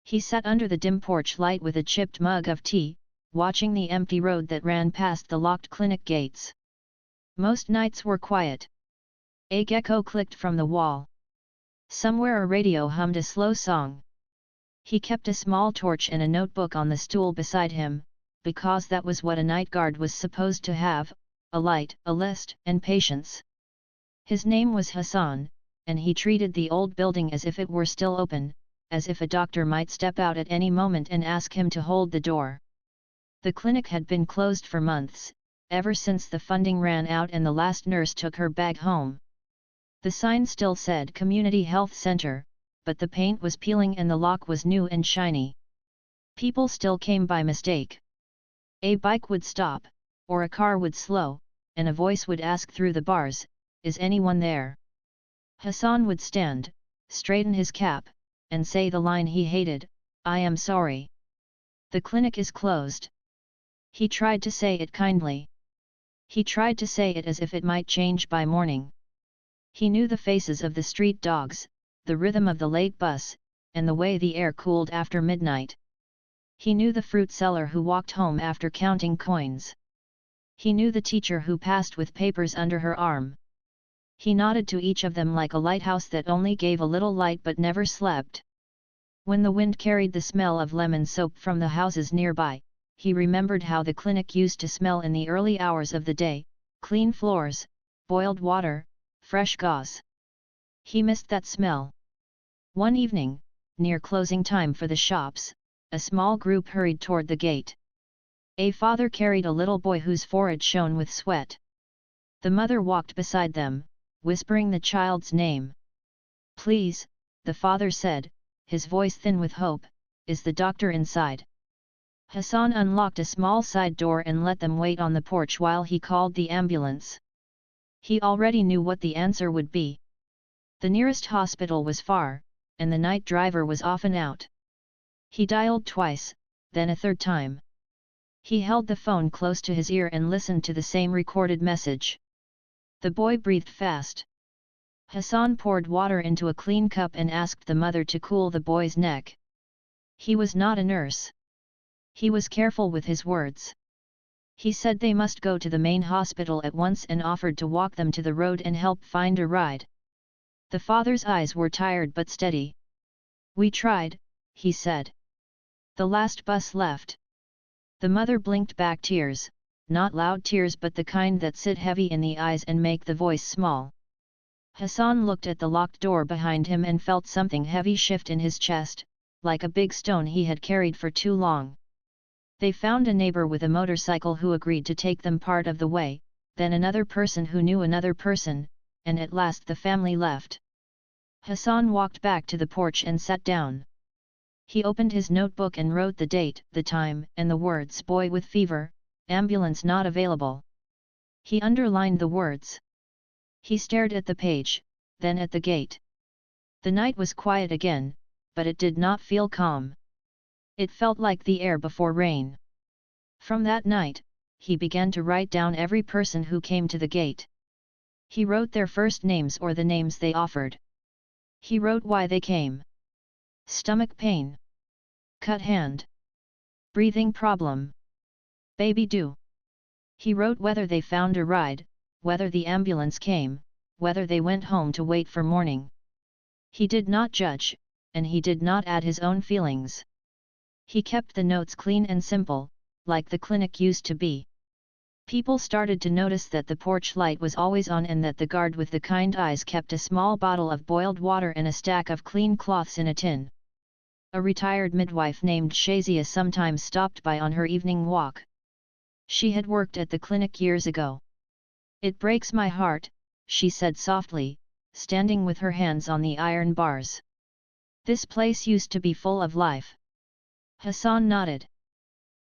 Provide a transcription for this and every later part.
He sat under the dim porch light with a chipped mug of tea, watching the empty road that ran past the locked clinic gates. Most nights were quiet. A gecko clicked from the wall. Somewhere a radio hummed a slow song. He kept a small torch and a notebook on the stool beside him, because that was what a night guard was supposed to have, a light, a list, and patience. His name was Hassan, and he treated the old building as if it were still open, as if a doctor might step out at any moment and ask him to hold the door. The clinic had been closed for months, ever since the funding ran out and the last nurse took her bag home. The sign still said Community Health Center, but the paint was peeling and the lock was new and shiny. People still came by mistake. A bike would stop, or a car would slow, and a voice would ask through the bars, "Is anyone there?" Hassan would stand, straighten his cap, and say the line he hated, "I am sorry. The clinic is closed." He tried to say it kindly. He tried to say it as if it might change by morning. He knew the faces of the street dogs, the rhythm of the late bus, and the way the air cooled after midnight. He knew the fruit seller who walked home after counting coins. He knew the teacher who passed with papers under her arm. He nodded to each of them like a lighthouse that only gave a little light but never slept. When the wind carried the smell of lemon soap from the houses nearby, he remembered how the clinic used to smell in the early hours of the day: clean floors, boiled water, fresh gauze. He missed that smell. One evening, near closing time for the shops, a small group hurried toward the gate. A father carried a little boy whose forehead shone with sweat. The mother walked beside them, whispering the child's name. "Please," the father said, his voice thin with hope, "is the doctor inside?" Hassan unlocked a small side door and let them wait on the porch while he called the ambulance. He already knew what the answer would be. The nearest hospital was far, and the night driver was often out. He dialed twice, then a third time. He held the phone close to his ear and listened to the same recorded message. The boy breathed fast. Hassan poured water into a clean cup and asked the mother to cool the boy's neck. He was not a nurse. He was careful with his words. He said they must go to the main hospital at once and offered to walk them to the road and help find a ride. The father's eyes were tired but steady. "We tried," he said. "The last bus left." The mother blinked back tears, not loud tears but the kind that sit heavy in the eyes and make the voice small. Hassan looked at the locked door behind him and felt something heavy shift in his chest, like a big stone he had carried for too long. They found a neighbor with a motorcycle who agreed to take them part of the way, then another person who knew another person, and at last the family left. Hassan walked back to the porch and sat down. He opened his notebook and wrote the date, the time, and the words "boy with fever, ambulance not available." He underlined the words. He stared at the page, then at the gate. The night was quiet again, but it did not feel calm. It felt like the air before rain. From that night, he began to write down every person who came to the gate. He wrote their first names or the names they offered. He wrote why they came. Stomach pain. Cut hand. Breathing problem. Baby due. He wrote whether they found a ride, whether the ambulance came, whether they went home to wait for morning. He did not judge, and he did not add his own feelings. He kept the notes clean and simple, like the clinic used to be. People started to notice that the porch light was always on and that the guard with the kind eyes kept a small bottle of boiled water and a stack of clean cloths in a tin. A retired midwife named Shazia sometimes stopped by on her evening walk. She had worked at the clinic years ago. "It breaks my heart," she said softly, standing with her hands on the iron bars. "This place used to be full of life." Hassan nodded.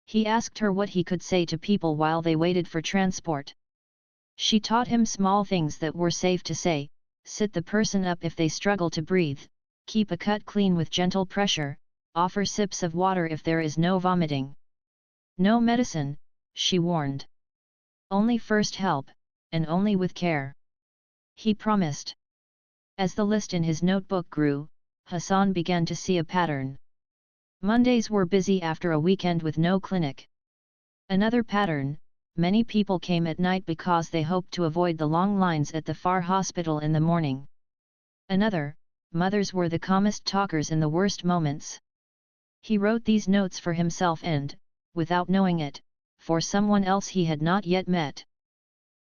He asked her what he could say to people while they waited for transport. She taught him small things that were safe to say: sit the person up if they struggle to breathe, keep a cut clean with gentle pressure, offer sips of water if there is no vomiting. No medicine, she warned. Only first help, and only with care. He promised. As the list in his notebook grew, Hassan began to see a pattern. Mondays were busy after a weekend with no clinic. Another pattern, many people came at night because they hoped to avoid the long lines at the far hospital in the morning. Another, mothers were the calmest talkers in the worst moments. He wrote these notes for himself and, without knowing it, for someone else he had not yet met.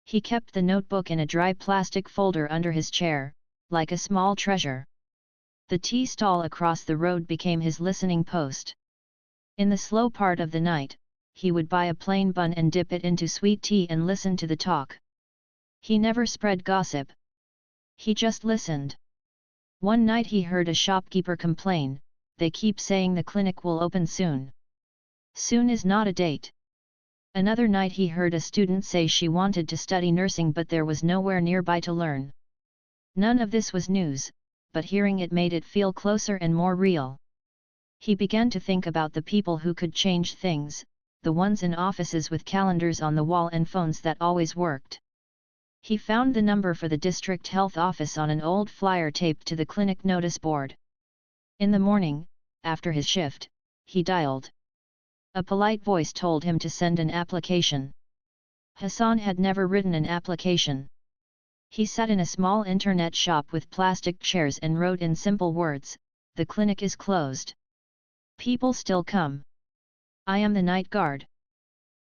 He kept the notebook in a dry plastic folder under his chair, like a small treasure. The tea stall across the road became his listening post. In the slow part of the night, he would buy a plain bun and dip it into sweet tea and listen to the talk. He never spread gossip. He just listened. One night he heard a shopkeeper complain, "They keep saying the clinic will open soon. Soon is not a date." Another night he heard a student say she wanted to study nursing but there was nowhere nearby to learn. None of this was news, but hearing it made it feel closer and more real. He began to think about the people who could change things, the ones in offices with calendars on the wall and phones that always worked. He found the number for the district health office on an old flyer taped to the clinic notice board. In the morning, after his shift, he dialed. A polite voice told him to send an application. Hassan had never written an application. He sat in a small internet shop with plastic chairs and wrote in simple words, "The clinic is closed. People still come. I am the night guard.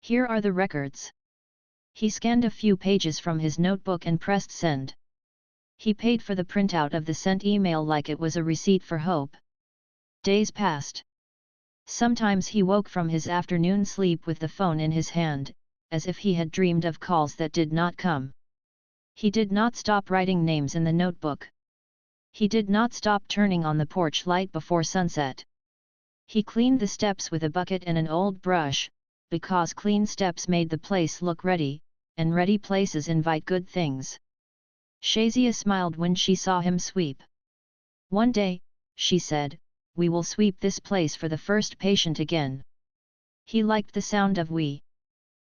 Here are the records." He scanned a few pages from his notebook and pressed send. He paid for the printout of the sent email like it was a receipt for hope. Days passed. Sometimes he woke from his afternoon sleep with the phone in his hand, as if he had dreamed of calls that did not come. He did not stop writing names in the notebook. He did not stop turning on the porch light before sunset. He cleaned the steps with a bucket and an old brush, because clean steps made the place look ready, and ready places invite good things. Shazia smiled when she saw him sweep. "One day," she said, "we will sweep this place for the first patient again." He liked the sound of "we."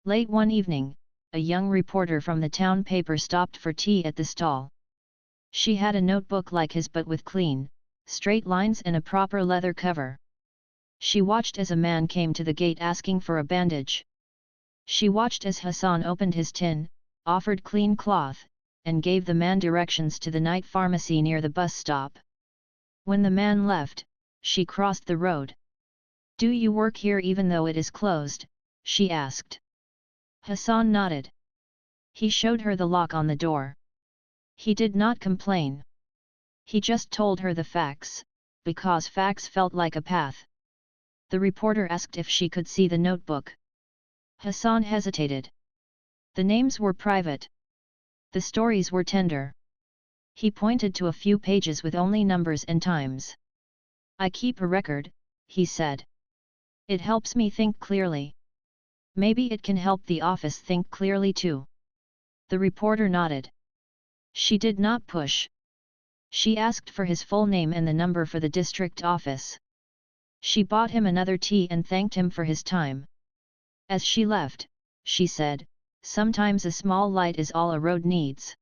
Late one evening, a young reporter from the town paper stopped for tea at the stall. She had a notebook like his but with clean, straight lines and a proper leather cover. She watched as a man came to the gate asking for a bandage. She watched as Hassan opened his tin, offered clean cloth, and gave the man directions to the night pharmacy near the bus stop. When the man left, she crossed the road. "Do you work here even though it is closed?" she asked. Hassan nodded. He showed her the lock on the door. He did not complain. He just told her the facts, because facts felt like a path. The reporter asked if she could see the notebook. Hassan hesitated. The names were private. The stories were tender. He pointed to a few pages with only numbers and times. "I keep a record," he said. "It helps me think clearly. Maybe it can help the office think clearly too." The reporter nodded. She did not push. She asked for his full name and the number for the district office. She bought him another tea and thanked him for his time. As she left, she said, "Sometimes a small light is all a road needs."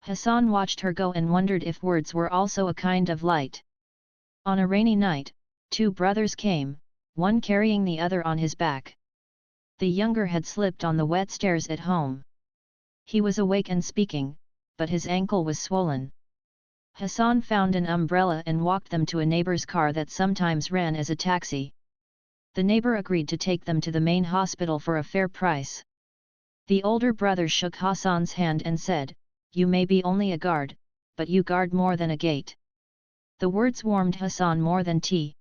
Hassan watched her go and wondered if words were also a kind of light. On a rainy night, two brothers came, one carrying the other on his back. The younger had slipped on the wet stairs at home. He was awake and speaking, but his ankle was swollen. Hassan found an umbrella and walked them to a neighbor's car that sometimes ran as a taxi. The neighbor agreed to take them to the main hospital for a fair price. The older brother shook Hassan's hand and said, "You may be only a guard, but you guard more than a gate." The words warmed Hassan more than tea.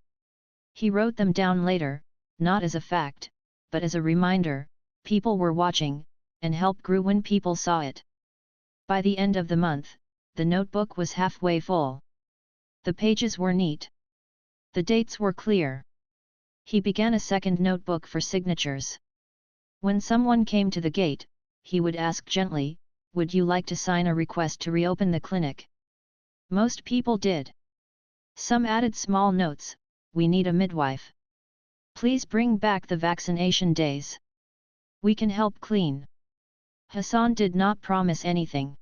He wrote them down later, not as a fact, but as a reminder. People were watching, and help grew when people saw it. By the end of the month, the notebook was halfway full. The pages were neat. The dates were clear. He began a second notebook for signatures. When someone came to the gate, he would ask gently, "Would you like to sign a request to reopen the clinic?" Most people did. Some added small notes, "We need a midwife. Please bring back the vaccination days. We can help clean." Hassan did not promise anything.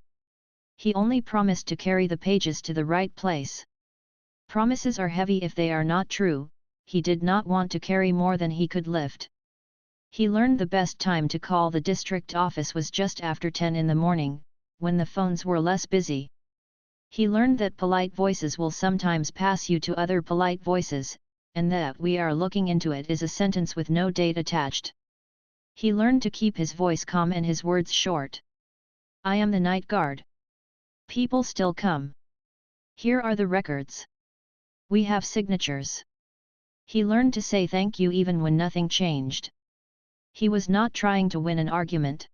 He only promised to carry the pages to the right place. Promises are heavy if they are not true, he did not want to carry more than he could lift. He learned the best time to call the district office was just after 10 in the morning, when the phones were less busy. He learned that polite voices will sometimes pass you to other polite voices, and that "we are looking into it" is a sentence with no date attached. He learned to keep his voice calm and his words short. "I am the night guard. People still come. Here are the records. We have signatures." He learned to say thank you even when nothing changed. He was not trying to win an argument.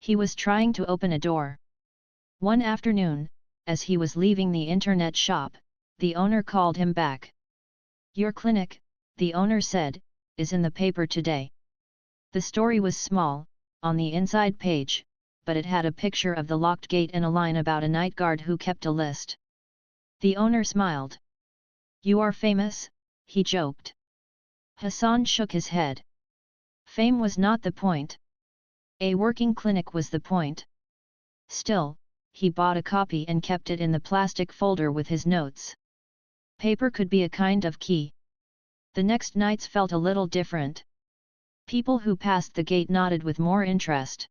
He was trying to open a door. One afternoon, as he was leaving the internet shop, the owner called him back. "Your clinic," the owner said, "is in the paper today." The story was small, on the inside page, but it had a picture of the locked gate and a line about a night guard who kept a list. The owner smiled. "You are famous," he joked. Hassan shook his head. Fame was not the point. A working clinic was the point. Still, he bought a copy and kept it in the plastic folder with his notes. Paper could be a kind of key. The next nights felt a little different. People who passed the gate nodded with more interest.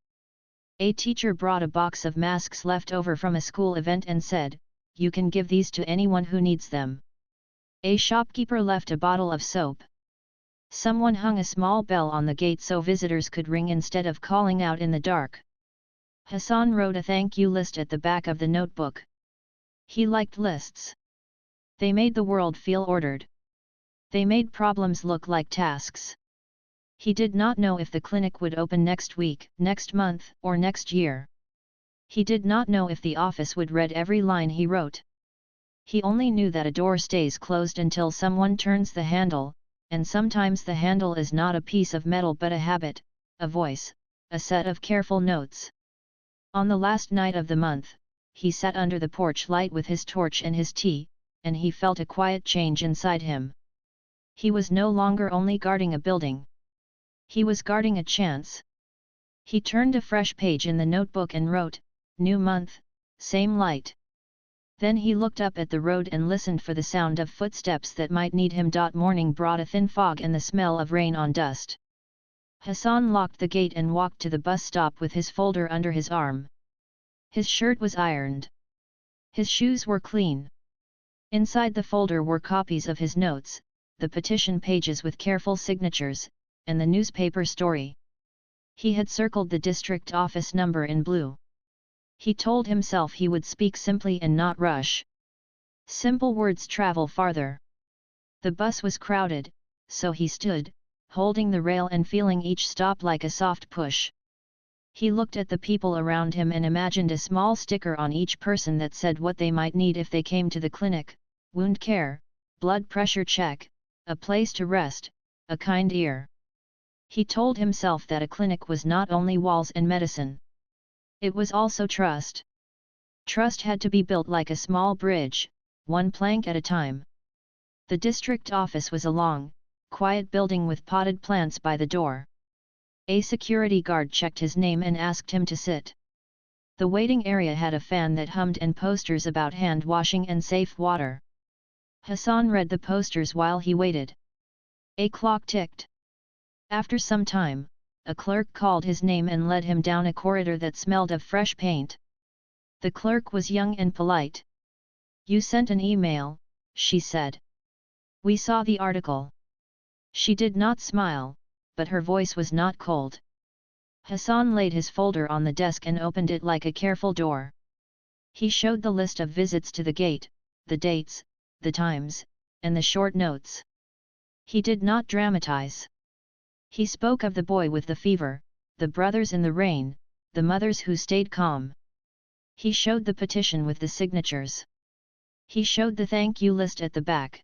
A teacher brought a box of masks left over from a school event and said, "You can give these to anyone who needs them." A shopkeeper left a bottle of soap. Someone hung a small bell on the gate so visitors could ring instead of calling out in the dark. Hassan wrote a thank you list at the back of the notebook. He liked lists. They made the world feel ordered. They made problems look like tasks. He did not know if the clinic would open next week, next month, or next year. He did not know if the office would read every line he wrote. He only knew that a door stays closed until someone turns the handle, and sometimes the handle is not a piece of metal but a habit, a voice, a set of careful notes. On the last night of the month, he sat under the porch light with his torch and his tea, and he felt a quiet change inside him. He was no longer only guarding a building. He was guarding a chance. He turned a fresh page in the notebook and wrote, "New month, same light." Then he looked up at the road and listened for the sound of footsteps that might need him. Morning brought a thin fog and the smell of rain on dust. Hassan locked the gate and walked to the bus stop with his folder under his arm. His shirt was ironed. His shoes were clean. Inside the folder were copies of his notes, the petition pages with careful signatures, and the newspaper story. He had circled the district office number in blue. He told himself he would speak simply and not rush. Simple words travel farther. The bus was crowded, so he stood, holding the rail and feeling each stop like a soft push. He looked at the people around him and imagined a small sticker on each person that said what they might need if they came to the clinic: wound care, blood pressure check, a place to rest, a kind ear. He told himself that a clinic was not only walls and medicine. It was also trust. Trust had to be built like a small bridge, one plank at a time. The district office was a long, quiet building with potted plants by the door. A security guard checked his name and asked him to sit. The waiting area had a fan that hummed and posters about hand washing and safe water. Hassan read the posters while he waited. A clock ticked. After some time, a clerk called his name and led him down a corridor that smelled of fresh paint. The clerk was young and polite. "You sent an email," she said. "We saw the article." She did not smile, but her voice was not cold. Hassan laid his folder on the desk and opened it like a careful door. He showed the list of visits to the gate, the dates, the times, and the short notes. He did not dramatize. He spoke of the boy with the fever, the brothers in the rain, the mothers who stayed calm. He showed the petition with the signatures. He showed the thank you list at the back.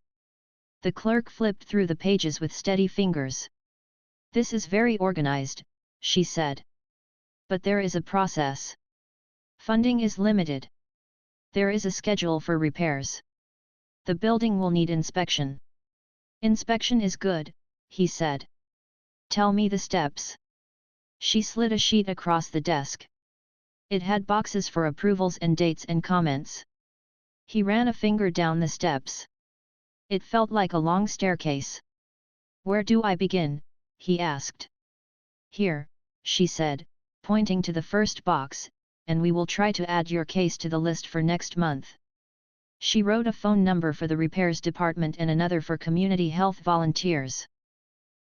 The clerk flipped through the pages with steady fingers. "This is very organized," she said. "But there is a process. Funding is limited. There is a schedule for repairs. The building will need inspection." "Inspection is good," he said. "Tell me the steps." She slid a sheet across the desk. It had boxes for approvals and dates and comments. He ran a finger down the steps. It felt like a long staircase. Where do I begin? He asked. Here, she said, pointing to the first box, and we will try to add your case to the list for next month. She wrote a phone number for the repairs department and another for community health volunteers.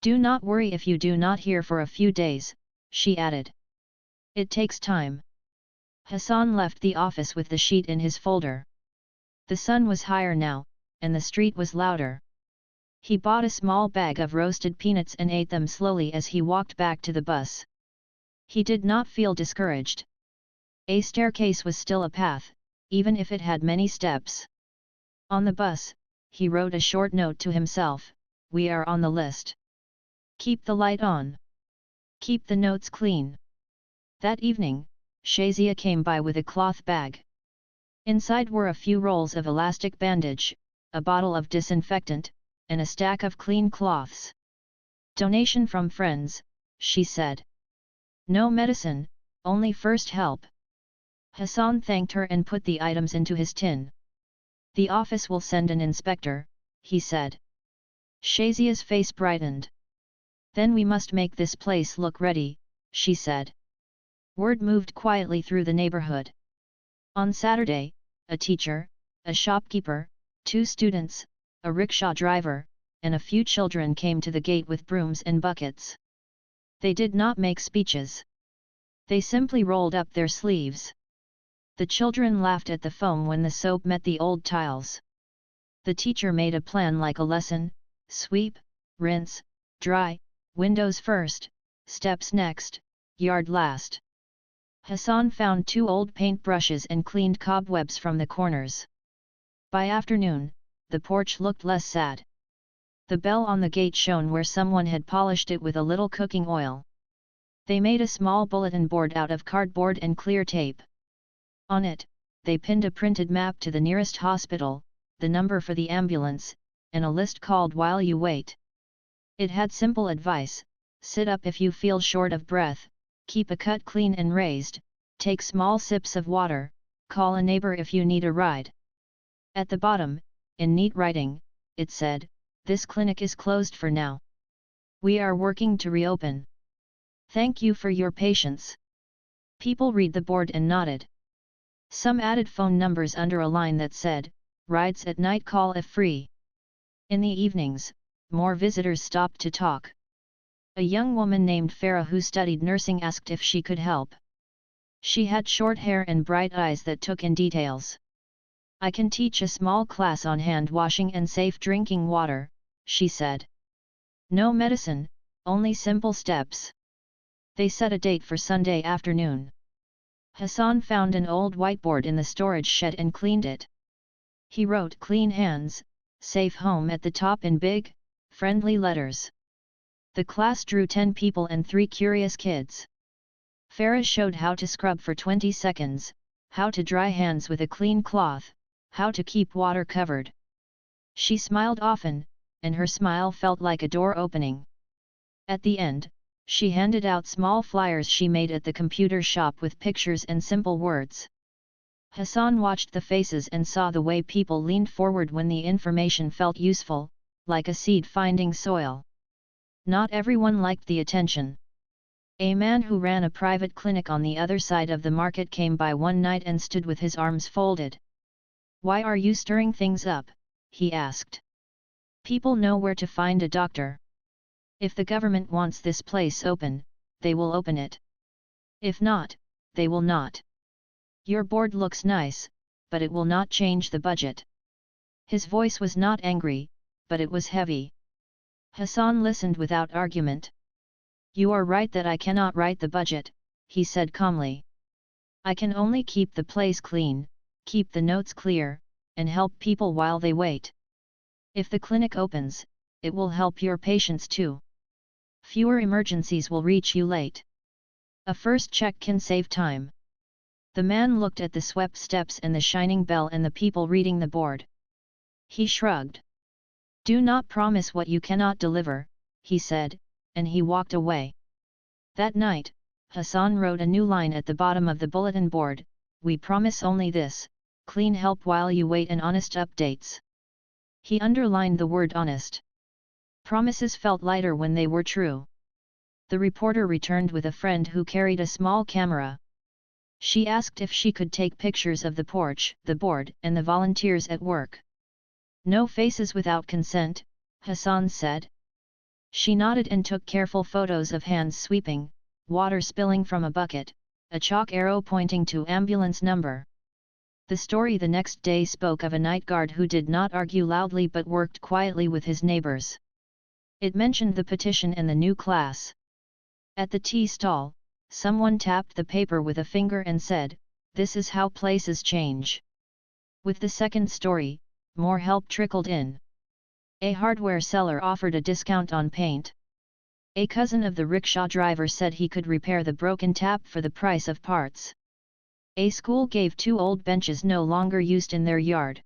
Do not worry if you do not hear for a few days, she added. It takes time. Hassan left the office with the sheet in his folder. The sun was higher now, and the street was louder. He bought a small bag of roasted peanuts and ate them slowly as he walked back to the bus. He did not feel discouraged. A staircase was still a path, even if it had many steps. On the bus, he wrote a short note to himself, "We are on the list. Keep the light on. Keep the notes clean." That evening, Shazia came by with a cloth bag. Inside were a few rolls of elastic bandage, a bottle of disinfectant, and a stack of clean cloths. "Donation from friends," she said. "No medicine, only first help." Hassan thanked her and put the items into his tin. "The office will send an inspector," he said. Shazia's face brightened. "Then we must make this place look ready," she said. Word moved quietly through the neighborhood. On Saturday, a teacher, a shopkeeper, 2 students, a rickshaw driver, and a few children came to the gate with brooms and buckets. They did not make speeches. They simply rolled up their sleeves. The children laughed at the foam when the soap met the old tiles. The teacher made a plan like a lesson: sweep, rinse, dry, windows first, steps next, yard last. Hassan found 2 old paint brushes and cleaned cobwebs from the corners. By afternoon, the porch looked less sad. The bell on the gate shone where someone had polished it with a little cooking oil. They made a small bulletin board out of cardboard and clear tape. On it, they pinned a printed map to the nearest hospital, the number for the ambulance, and a list called "While You Wait." It had simple advice: sit up if you feel short of breath, keep a cut clean and raised, take small sips of water, call a neighbor if you need a ride. At the bottom, in neat writing, it said, "This clinic is closed for now. We are working to reopen. Thank you for your patience." People read the board and nodded. Some added phone numbers under a line that said, "Rides at night, call if free." In the evenings, more visitors stopped to talk. A young woman named Farah who studied nursing asked if she could help. She had short hair and bright eyes that took in details. "I can teach a small class on hand washing and safe drinking water," she said. "No medicine, only simple steps." They set a date for Sunday afternoon. Hassan found an old whiteboard in the storage shed and cleaned it. He wrote "Clean hands, safe home" at the top in big, friendly letters. The class drew 10 people and 3 curious kids. Farah showed how to scrub for 20 seconds, how to dry hands with a clean cloth, how to keep water covered. She smiled often, and her smile felt like a door opening. At the end, she handed out small flyers she made at the computer shop with pictures and simple words. Hassan watched the faces and saw the way people leaned forward when the information felt useful, like a seed finding soil. Not everyone liked the attention. A man who ran a private clinic on the other side of the market came by one night and stood with his arms folded. "Why are you stirring things up?" he asked. "People know where to find a doctor. If the government wants this place open, they will open it. If not, they will not. Your board looks nice, but it will not change the budget." His voice was not angry, but it was heavy. Hassan listened without argument. "You are right that I cannot write the budget," he said calmly. "I can only keep the place clean, keep the notes clear, and help people while they wait. If the clinic opens, it will help your patients too. Fewer emergencies will reach you late. A first check can save time." The man looked at the swept steps and the shining bell and the people reading the board. He shrugged. "Do not promise what you cannot deliver," he said, and he walked away. That night, Hassan wrote a new line at the bottom of the bulletin board: "We promise only this, clean help while you wait and honest updates." He underlined the word honest. Promises felt lighter when they were true. The reporter returned with a friend who carried a small camera. She asked if she could take pictures of the porch, the board, and the volunteers at work. No faces without consent, Hassan said. She nodded and took careful photos of hands sweeping, water spilling from a bucket, a chalk arrow pointing to ambulance number. The story the next day spoke of a night guard who did not argue loudly but worked quietly with his neighbors. It mentioned the petition and the new class. At the tea stall, someone tapped the paper with a finger and said, "This is how places change." With the second story, more help trickled in. A hardware seller offered a discount on paint. A cousin of the rickshaw driver said he could repair the broken tap for the price of parts. A school gave 2 old benches no longer used in their yard.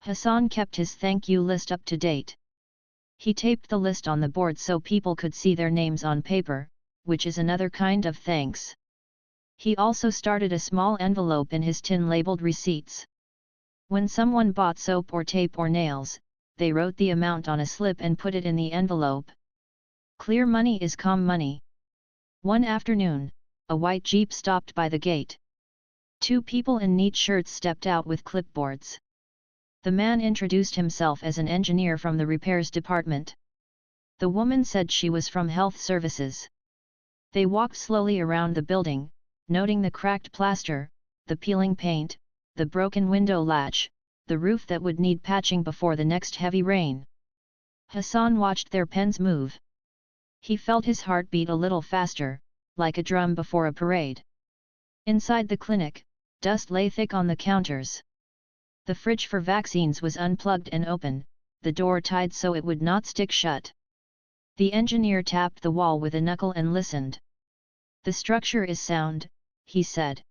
Hassan kept his thank you list up to date. He taped the list on the board so people could see their names on paper, which is another kind of thanks. He also started a small envelope in his tin labeled receipts. When someone bought soap or tape or nails, they wrote the amount on a slip and put it in the envelope. Clear money is calm money. One afternoon, a white Jeep stopped by the gate. 2 people in neat shirts stepped out with clipboards. The man introduced himself as an engineer from the repairs department. The woman said she was from health services. They walked slowly around the building, noting the cracked plaster, the peeling paint, the broken window latch, the roof that would need patching before the next heavy rain. Hassan watched their pens move. He felt his heart beat a little faster, like a drum before a parade. Inside the clinic, dust lay thick on the counters. The fridge for vaccines was unplugged and open, the door tied so it would not stick shut. The engineer tapped the wall with a knuckle and listened. "The structure is sound," he said.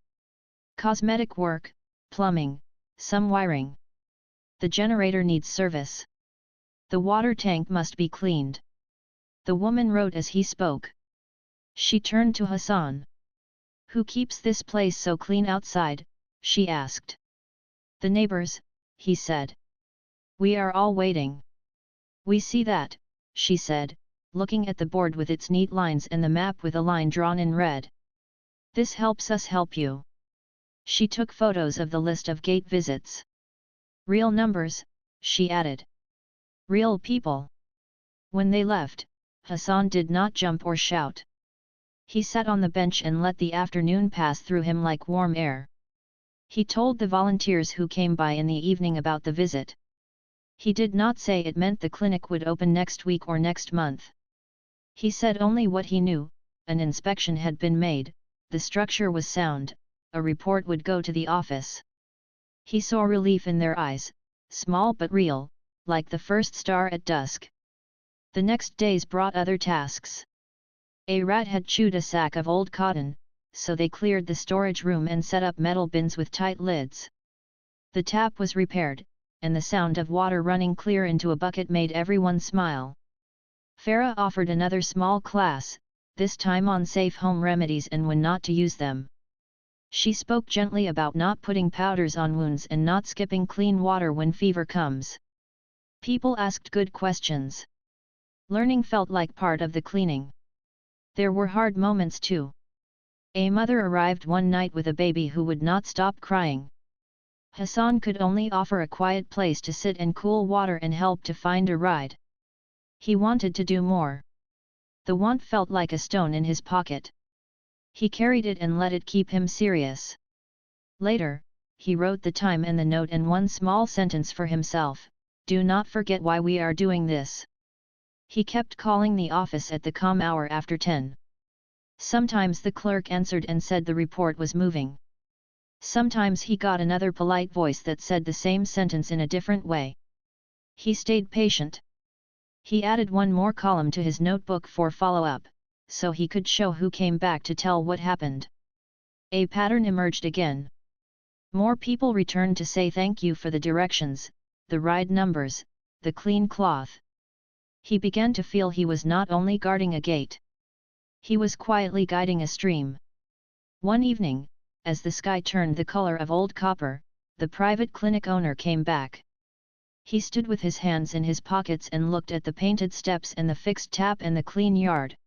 "Cosmetic work, plumbing, some wiring. The generator needs service. The water tank must be cleaned." The woman wrote as he spoke. She turned to Hassan. "Who keeps this place so clean outside?" she asked. "The neighbors," he said. "We are all waiting." "We see that," she said, looking at the board with its neat lines and the map with a line drawn in red. "This helps us help you." She took photos of the list of gate visits. "Real numbers," she added. "Real people." When they left, Hassan did not jump or shout. He sat on the bench and let the afternoon pass through him like warm air. He told the volunteers who came by in the evening about the visit. He did not say it meant the clinic would open next week or next month. He said only what he knew: an inspection had been made, the structure was sound, a report would go to the office. He saw relief in their eyes, small but real, like the first star at dusk. The next days brought other tasks. A rat had chewed a sack of old cotton, so they cleared the storage room and set up metal bins with tight lids. The tap was repaired, and the sound of water running clear into a bucket made everyone smile. Farah offered another small class, this time on safe home remedies and when not to use them. She spoke gently about not putting powders on wounds and not skipping clean water when fever comes. People asked good questions. Learning felt like part of the cleaning. There were hard moments too. A mother arrived one night with a baby who would not stop crying. Hassan could only offer a quiet place to sit and cool water and help to find a ride. He wanted to do more. The want felt like a stone in his pocket. He carried it and let it keep him serious. Later, he wrote the time and the note and one small sentence for himself: "Do not forget why we are doing this." He kept calling the office at the calm hour after 10. Sometimes the clerk answered and said the report was moving. Sometimes he got another polite voice that said the same sentence in a different way. He stayed patient. He added one more column to his notebook for follow-up, so he could show who came back to tell what happened. A pattern emerged again. More people returned to say thank you for the directions, the ride numbers, the clean cloth. He began to feel he was not only guarding a gate. He was quietly guiding a stream. One evening, as the sky turned the color of old copper, the private clinic owner came back. He stood with his hands in his pockets and looked at the painted steps and the fixed tap and the clean yard.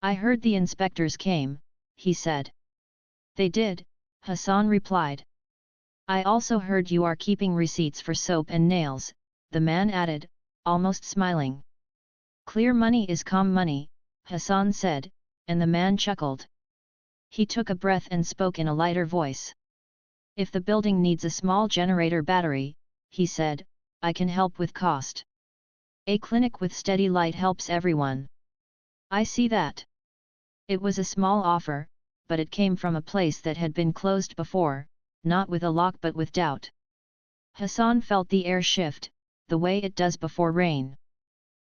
"I heard the inspectors came," he said. "They did," Hassan replied. "I also heard you are keeping receipts for soap and nails," the man added, almost smiling. "Clear money is calm money," Hassan said, and the man chuckled. He took a breath and spoke in a lighter voice. "If the building needs a small generator battery," he said, "I can help with cost. A clinic with steady light helps everyone." "I see that." It was a small offer, but it came from a place that had been closed before, not with a lock but with doubt. Hassan felt the air shift, the way it does before rain.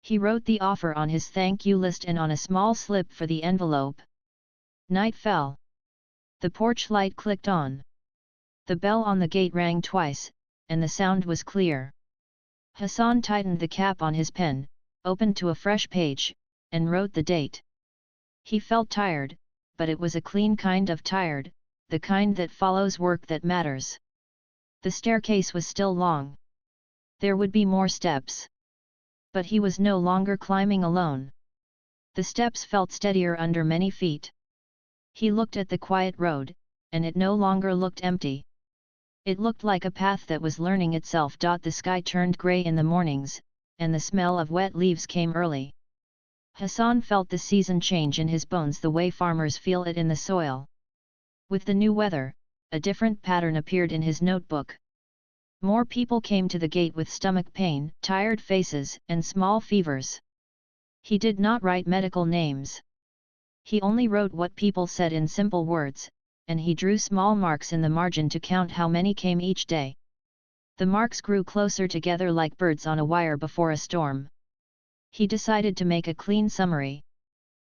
He wrote the offer on his thank you list and on a small slip for the envelope. Night fell. The porch light clicked on. The bell on the gate rang twice, and the sound was clear. Hassan tightened the cap on his pen, opened to a fresh page, and wrote the date. He felt tired, but it was a clean kind of tired, the kind that follows work that matters. The staircase was still long. There would be more steps. But he was no longer climbing alone. The steps felt steadier under many feet. He looked at the quiet road, and it no longer looked empty. It looked like a path that was learning itself. The sky turned grey in the mornings, and the smell of wet leaves came early. Hassan felt the season change in his bones the way farmers feel it in the soil. With the new weather, a different pattern appeared in his notebook. More people came to the gate with stomach pain, tired faces, and small fevers. He did not write medical names. He only wrote what people said in simple words, and he drew small marks in the margin to count how many came each day. The marks grew closer together like birds on a wire before a storm. He decided to make a clean summary.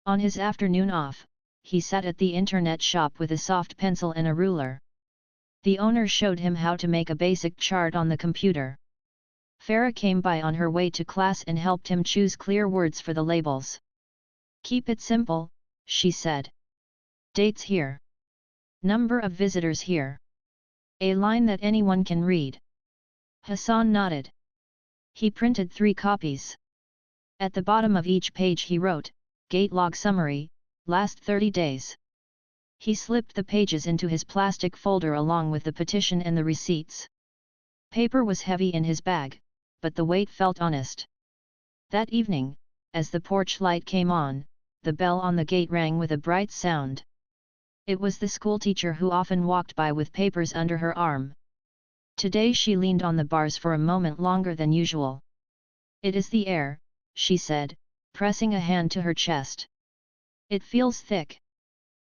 On his afternoon off, he sat at the internet shop with a soft pencil and a ruler. The owner showed him how to make a basic chart on the computer. Farah came by on her way to class and helped him choose clear words for the labels. "Keep it simple," she said. "Dates here. Number of visitors here. A line that anyone can read." Hassan nodded. He printed 3 copies. At the bottom of each page he wrote, "Gate log summary, last 30 days." He slipped the pages into his plastic folder along with the petition and the receipts. Paper was heavy in his bag, but the weight felt honest. That evening, as the porch light came on, the bell on the gate rang with a bright sound. It was the schoolteacher who often walked by with papers under her arm. Today she leaned on the bars for a moment longer than usual. "It is the air," she said, pressing a hand to her chest. "It feels thick."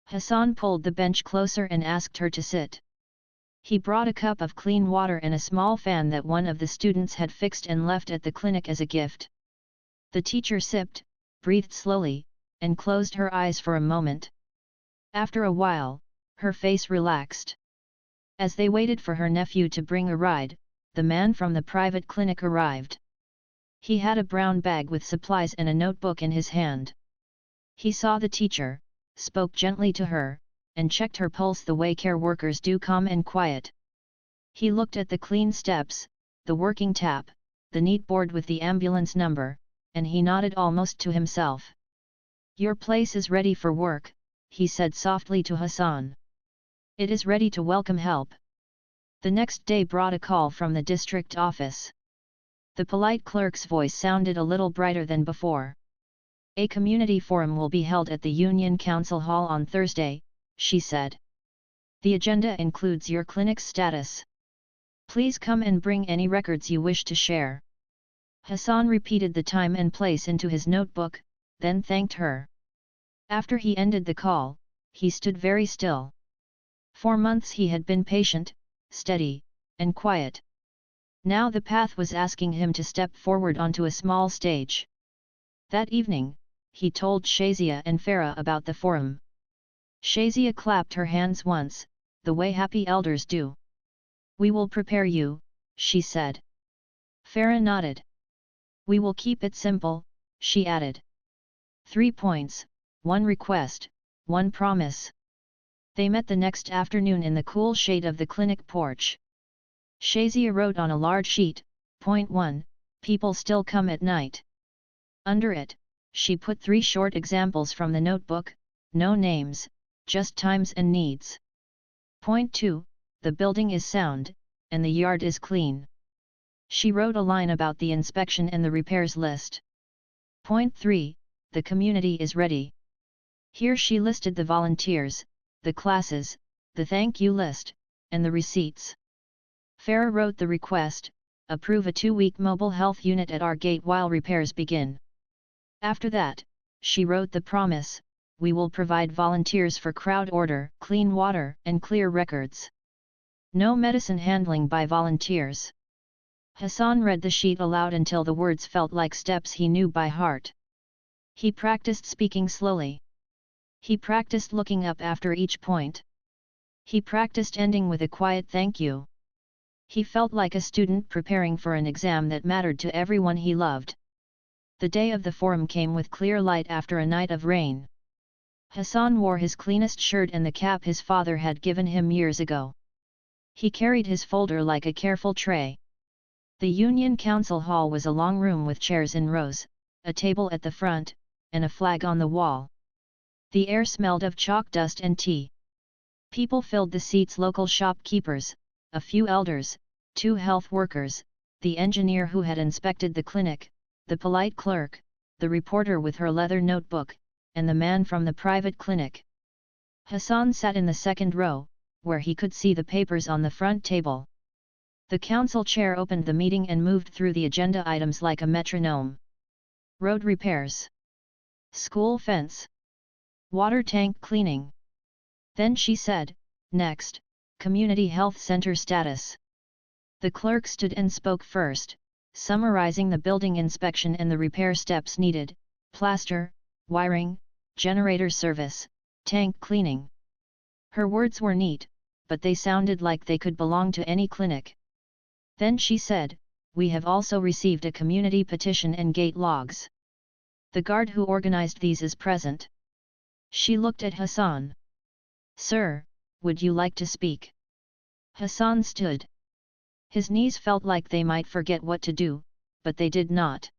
Hassan pulled the bench closer and asked her to sit. He brought a cup of clean water and a small fan that one of the students had fixed and left at the clinic as a gift. The teacher sipped, breathed slowly, and closed her eyes for a moment. After a while, her face relaxed. As they waited for her nephew to bring a ride, the man from the private clinic arrived. He had a brown bag with supplies and a notebook in his hand. He saw the teacher, spoke gently to her, and checked her pulse the way care workers do, calm and quiet. He looked at the clean steps, the working tap, the neat board with the ambulance number, and he nodded almost to himself. "Your place is ready for work," he said softly to Hassan. "It is ready to welcome help." The next day brought a call from the district office. The polite clerk's voice sounded a little brighter than before. "A community forum will be held at the Union Council Hall on Thursday," she said. "The agenda includes your clinic's status. Please come and bring any records you wish to share." Hassan repeated the time and place into his notebook, then thanked her. After he ended the call, he stood very still. For months he had been patient, steady, and quiet. Now the path was asking him to step forward onto a small stage. That evening, he told Shazia and Farah about the forum. Shazia clapped her hands once, the way happy elders do. "We will prepare you," she said. Farah nodded. "We will keep it simple," she added. 3 points, 1 request, 1 promise. They met the next afternoon in the cool shade of the clinic porch. Shazia wrote on a large sheet, Point 1. People still come at night. Under it, she put 3 short examples from the notebook, no names, just times and needs. Point 2. The building is sound, and the yard is clean. She wrote a line about the inspection and the repairs list. Point 3. The community is ready. Here she listed the volunteers, the classes, the thank you list, and the receipts. Farah wrote the request, approve a 2-week mobile health unit at our gate while repairs begin. After that, she wrote the promise, we will provide volunteers for crowd order, clean water, and clear records. No medicine handling by volunteers. Hassan read the sheet aloud until the words felt like steps he knew by heart. He practiced speaking slowly. He practiced looking up after each point. He practiced ending with a quiet thank you. He felt like a student preparing for an exam that mattered to everyone he loved. The day of the forum came with clear light after a night of rain. Hassan wore his cleanest shirt and the cap his father had given him years ago. He carried his folder like a careful tray. The Union Council Hall was a long room with chairs in rows, a table at the front, and a flag on the wall. The air smelled of chalk dust and tea. People filled the seats: local shopkeepers, a few elders, 2 health workers, the engineer who had inspected the clinic, the polite clerk, the reporter with her leather notebook, and the man from the private clinic. Hassan sat in the second row, where he could see the papers on the front table. The council chair opened the meeting and moved through the agenda items like a metronome. Road repairs. School fence. Water tank cleaning. Then she said, next, community health center status. The clerk stood and spoke first, summarizing the building inspection and the repair steps needed: plaster, wiring, generator service, tank cleaning. Her words were neat, but they sounded like they could belong to any clinic. Then she said, we have also received a community petition and gate logs. The guard who organized these is present. She looked at Hassan. Sir, would you like to speak? Hassan stood. His knees felt like they might forget what to do, but they did not.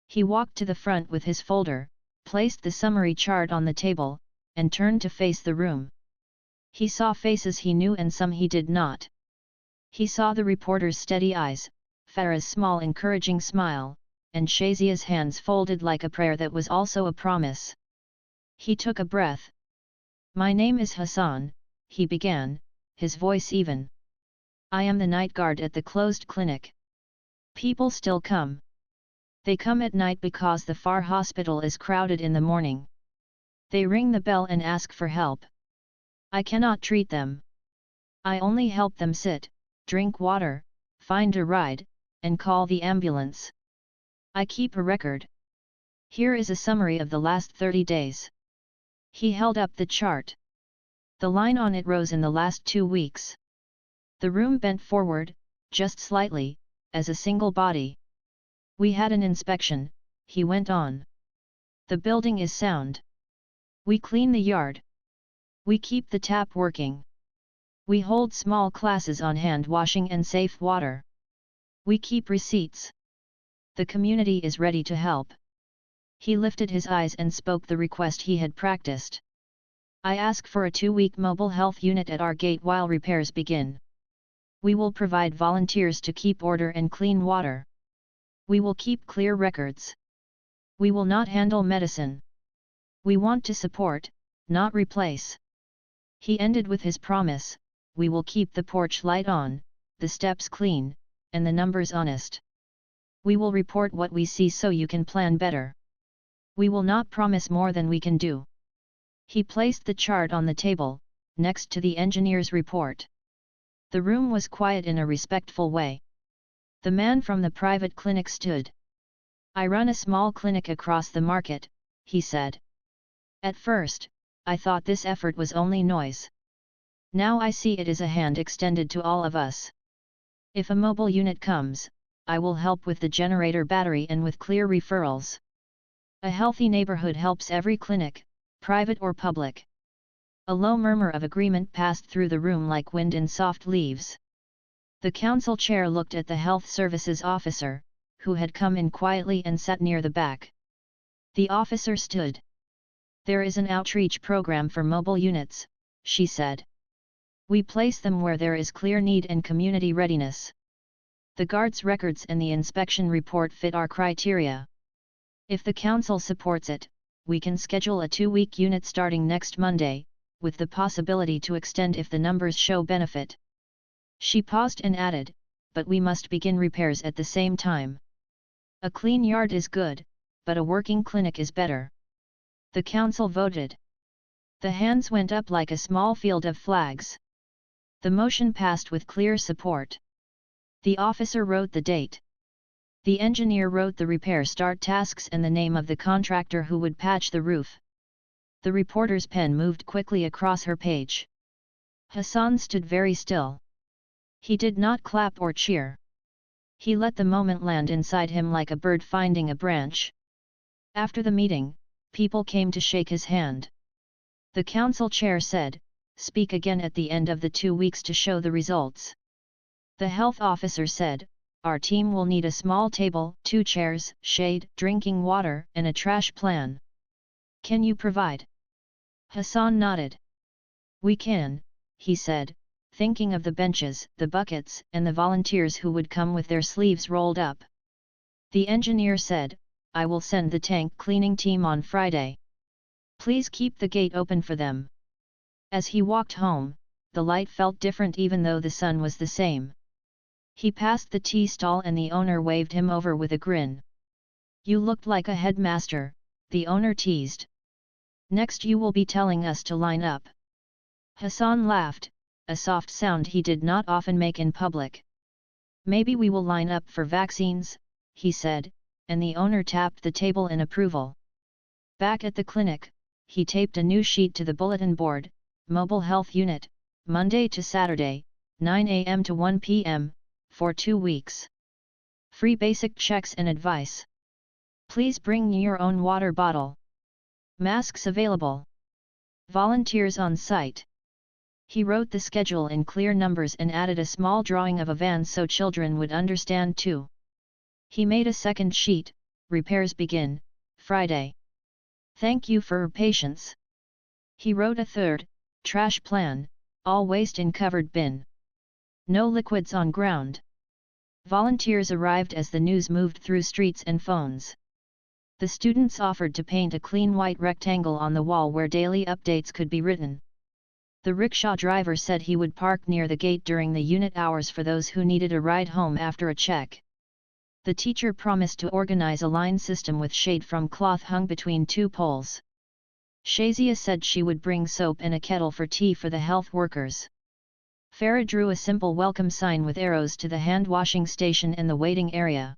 He walked to the front with his folder, placed the summary chart on the table, and turned to face the room. He saw faces he knew and some he did not. He saw the reporter's steady eyes, Farah's small encouraging smile, and Shazia's hands folded like a prayer that was also a promise. He took a breath. My name is Hassan, he began, his voice even. I am the night guard at the closed clinic. People still come. They come at night because the Far hospital is crowded in the morning. They ring the bell and ask for help. I cannot treat them. I only help them sit, drink water, find a ride, and call the ambulance. I keep a record. Here is a summary of the last 30 days. He held up the chart. The line on it rose in the last 2 weeks. The room bent forward, just slightly, as a single body. We had an inspection, he went on. The building is sound. We clean the yard. We keep the tap working. We hold small classes on hand washing and safe water. We keep receipts. The community is ready to help. He lifted his eyes and spoke the request he had practiced. I ask for a 2-week mobile health unit at our gate while repairs begin. We will provide volunteers to keep order and clean water. We will keep clear records. We will not handle medicine. We want to support, not replace. He ended with his promise, we will keep the porch light on, the steps clean, and the numbers honest. We will report what we see so you can plan better. We will not promise more than we can do. He placed the chart on the table, next to the engineer's report. The room was quiet in a respectful way. The man from the private clinic stood. I run a small clinic across the market, he said. At first, I thought this effort was only noise. Now I see it is a hand extended to all of us. If a mobile unit comes, I will help with the generator battery and with clear referrals. A healthy neighborhood helps every clinic, private or public. A low murmur of agreement passed through the room like wind in soft leaves. The council chair looked at the health services officer, who had come in quietly and sat near the back. The officer stood. "There is an outreach program for mobile units," she said. "We place them where there is clear need and community readiness. The guard's records and the inspection report fit our criteria. If the council supports it, we can schedule a 2-week unit starting next Monday, with the possibility to extend if the numbers show benefit." She paused and added, "But we must begin repairs at the same time. A clean yard is good, but a working clinic is better." The council voted. The hands went up like a small field of flags. The motion passed with clear support. The officer wrote the date. The engineer wrote the repair start tasks and the name of the contractor who would patch the roof. The reporter's pen moved quickly across her page. Hassan stood very still. He did not clap or cheer. He let the moment land inside him like a bird finding a branch. After the meeting, people came to shake his hand. The council chair said, "Speak again at the end of the 2 weeks to show the results." The health officer said, "Our team will need a small table, 2 chairs, shade, drinking water, and a trash plan. Can you provide?" Hassan nodded. "We can," he said, thinking of the benches, the buckets, and the volunteers who would come with their sleeves rolled up. The engineer said, "I will send the tank cleaning team on Friday. Please keep the gate open for them." As he walked home, the light felt different even though the sun was the same. He passed the tea stall and the owner waved him over with a grin. "You looked like a headmaster," the owner teased. "Next you will be telling us to line up." Hassan laughed, a soft sound he did not often make in public. "Maybe we will line up for vaccines," he said, and the owner tapped the table in approval. Back at the clinic, he taped a new sheet to the bulletin board, "Mobile Health Unit, Monday to Saturday, 9 a.m. to 1 p.m., for 2 weeks. Free basic checks and advice. Please bring your own water bottle. Masks available. Volunteers on site." He wrote the schedule in clear numbers and added a small drawing of a van so children would understand too. He made a second sheet, "Repairs begin, Friday. Thank you for your patience." He wrote a third, "Trash plan, all waste in covered bin. No liquids on ground." Volunteers arrived as the news moved through streets and phones. The students offered to paint a clean white rectangle on the wall where daily updates could be written. The rickshaw driver said he would park near the gate during the unit hours for those who needed a ride home after a check. The teacher promised to organize a line system with shade from cloth hung between 2 poles. Shazia said she would bring soap and a kettle for tea for the health workers. Farah drew a simple welcome sign with arrows to the hand-washing station and the waiting area.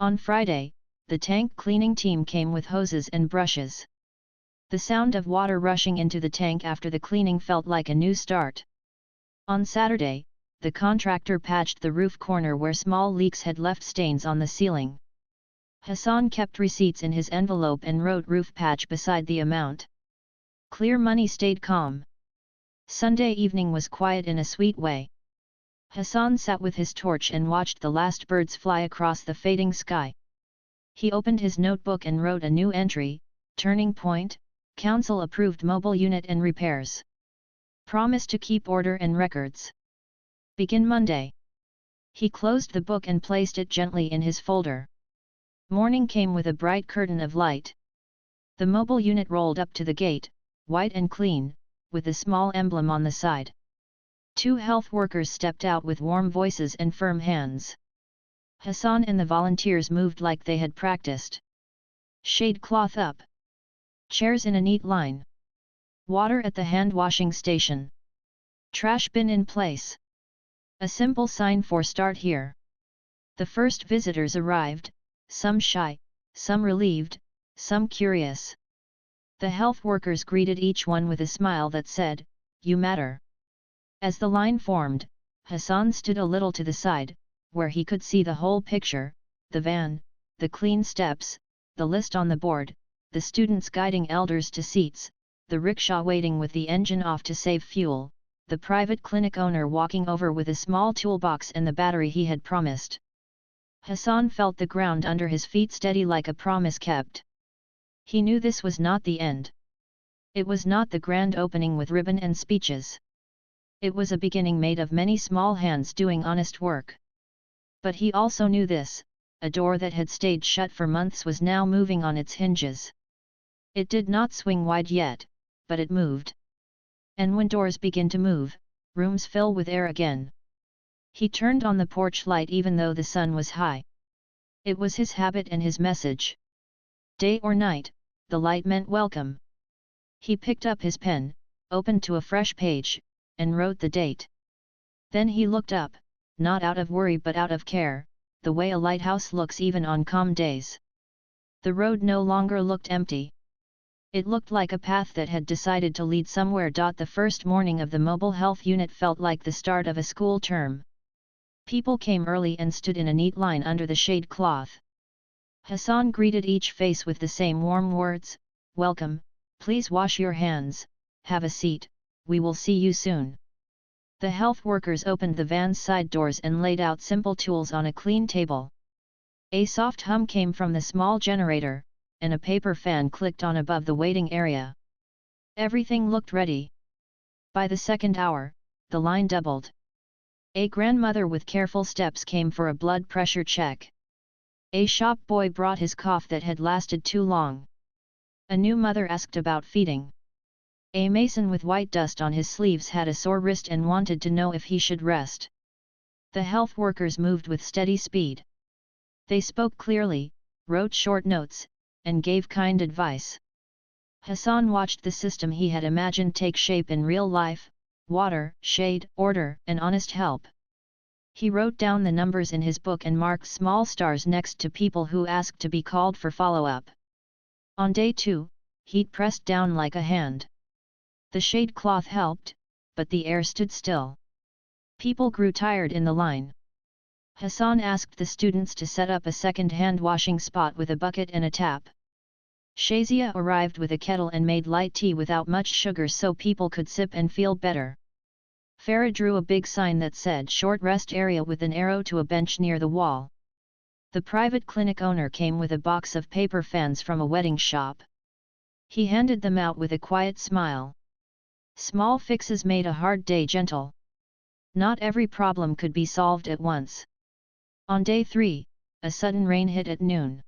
On Friday, the tank cleaning team came with hoses and brushes. The sound of water rushing into the tank after the cleaning felt like a new start. On Saturday, the contractor patched the roof corner where small leaks had left stains on the ceiling. Hassan kept receipts in his envelope and wrote roof patch beside the amount. Clear money stayed calm. Sunday evening was quiet in a sweet way. Hassan sat with his torch and watched the last birds fly across the fading sky. He opened his notebook and wrote a new entry, "Turning point, Council approved mobile unit and repairs. Promise to keep order and records. Begin Monday." He closed the book and placed it gently in his folder. Morning came with a bright curtain of light. The mobile unit rolled up to the gate, white and clean, with a small emblem on the side. 2 health workers stepped out with warm voices and firm hands. Hassan and the volunteers moved like they had practiced. Shade cloth up. Chairs in a neat line. Water at the hand-washing station. Trash bin in place. A simple sign for start here. The first visitors arrived, some shy, some relieved, some curious. The health workers greeted each one with a smile that said, "You matter." As the line formed, Hassan stood a little to the side, where he could see the whole picture, the van, the clean steps, the list on the board, the students guiding elders to seats, the rickshaw waiting with the engine off to save fuel, the private clinic owner walking over with a small toolbox and the battery he had promised. Hassan felt the ground under his feet steady like a promise kept. He knew this was not the end. It was not the grand opening with ribbon and speeches. It was a beginning made of many small hands doing honest work. But he also knew this, a door that had stayed shut for months was now moving on its hinges. It did not swing wide yet, but it moved. And when doors begin to move, rooms fill with air again. He turned on the porch light even though the sun was high. It was his habit and his message. Day or night, the light meant welcome. He picked up his pen, opened to a fresh page, and wrote the date. Then he looked up, not out of worry but out of care, the way a lighthouse looks even on calm days. The road no longer looked empty. It looked like a path that had decided to lead somewhere. The first morning of the mobile health unit felt like the start of a school term. People came early and stood in a neat line under the shade cloth. Hassan greeted each face with the same warm words, "Welcome, please wash your hands, have a seat, we will see you soon." The health workers opened the van's side doors and laid out simple tools on a clean table. A soft hum came from the small generator, and a paper fan clicked on above the waiting area. Everything looked ready. By the second hour, the line doubled. A grandmother with careful steps came for a blood pressure check. A shop boy brought his cough that had lasted too long. A new mother asked about feeding. A mason with white dust on his sleeves had a sore wrist and wanted to know if he should rest. The health workers moved with steady speed. They spoke clearly, wrote short notes, and gave kind advice. Hassan watched the system he had imagined take shape in real life: water, shade, order, and honest help. He wrote down the numbers in his book and marked small stars next to people who asked to be called for follow-up. On day 2, heat pressed down like a hand. The shade cloth helped, but the air stood still. People grew tired in the line. Hassan asked the students to set up a second hand washing spot with a bucket and a tap. Shazia arrived with a kettle and made light tea without much sugar so people could sip and feel better. Farah drew a big sign that said "Short Rest Area" with an arrow to a bench near the wall. The private clinic owner came with a box of paper fans from a wedding shop. He handed them out with a quiet smile. Small fixes made a hard day gentle. Not every problem could be solved at once. On day 3, a sudden rain hit at noon.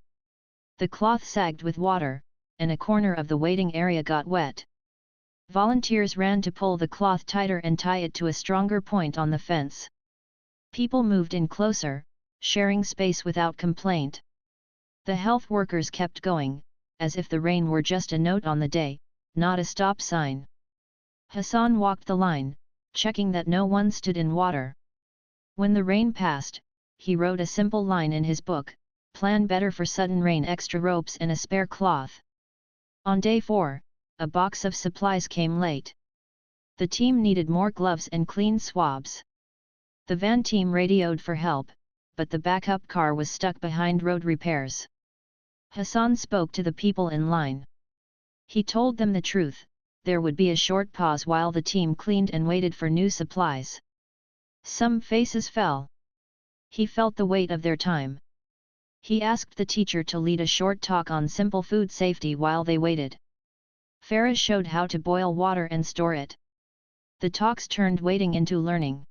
The cloth sagged with water, and a corner of the waiting area got wet. Volunteers ran to pull the cloth tighter and tie it to a stronger point on the fence. People moved in closer, sharing space without complaint. The health workers kept going, as if the rain were just a note on the day, not a stop sign. Hassan walked the line, checking that no one stood in water. When the rain passed, he wrote a simple line in his book: "Plan better for sudden rain, extra ropes and a spare cloth." On day 4, a box of supplies came late. The team needed more gloves and clean swabs. The van team radioed for help, but the backup car was stuck behind road repairs. Hassan spoke to the people in line. He told them the truth: there would be a short pause while the team cleaned and waited for new supplies. Some faces fell. He felt the weight of their time. He asked the teacher to lead a short talk on simple food safety while they waited. Farah showed how to boil water and store it. The talks turned waiting into learning.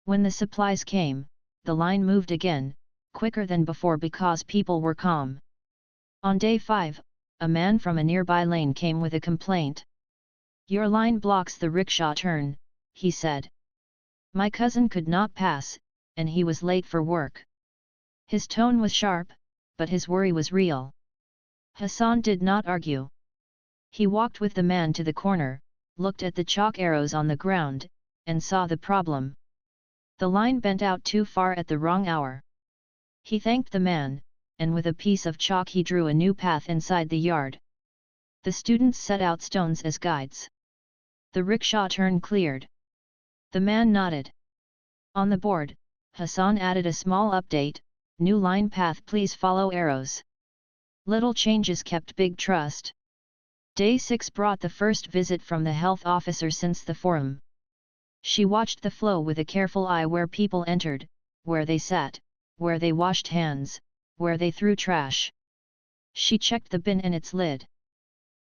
When the supplies came, the line moved again, quicker than before because people were calm. On day 5, a man from a nearby lane came with a complaint. "Your line blocks the rickshaw turn," he said. "My cousin could not pass, and he was late for work." His tone was sharp, but his worry was real. Hassan did not argue. He walked with the man to the corner, looked at the chalk arrows on the ground, and saw the problem. The line bent out too far at the wrong hour. He thanked the man, and with a piece of chalk he drew a new path inside the yard. The students set out stones as guides. The rickshaw turn cleared. The man nodded. On the board, Hassan added a small update: "New line path, please follow arrows." Little changes kept big trust. Day 6 brought the first visit from the health officer since the forum. She watched the flow with a careful eye, where people entered, where they sat, where they washed hands, where they threw trash. She checked the bin and its lid.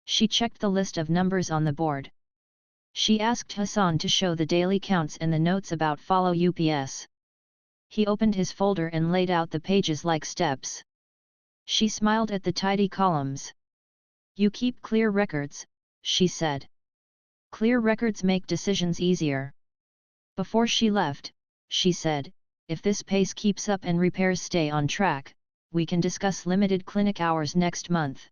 She checked the list of numbers on the board. She asked Hassan to show the daily counts and the notes about follow UPS. He opened his folder and laid out the pages like steps. She smiled at the tidy columns. "You keep clear records," she said. "Clear records make decisions easier." Before she left, she said, "If this pace keeps up and repairs stay on track, we can discuss limited clinic hours next month."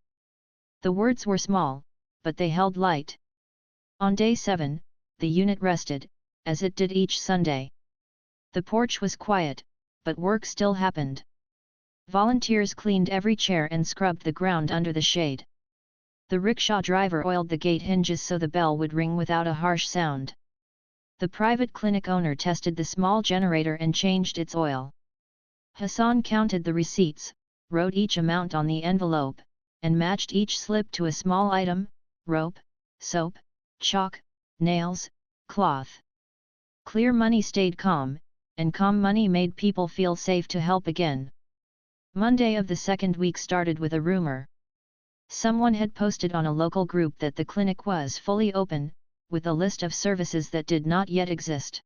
The words were small, but they held light. On day 7, the unit rested, as it did each Sunday. The porch was quiet, but work still happened. Volunteers cleaned every chair and scrubbed the ground under the shade. The rickshaw driver oiled the gate hinges so the bell would ring without a harsh sound. The private clinic owner tested the small generator and changed its oil. Hassan counted the receipts, wrote each amount on the envelope, and matched each slip to a small item: rope, soap, chalk, nails, cloth. Clear money stayed calm, and calm money made people feel safe to help again. Monday of the second week started with a rumor. Someone had posted on a local group that the clinic was fully open, with a list of services that did not yet exist.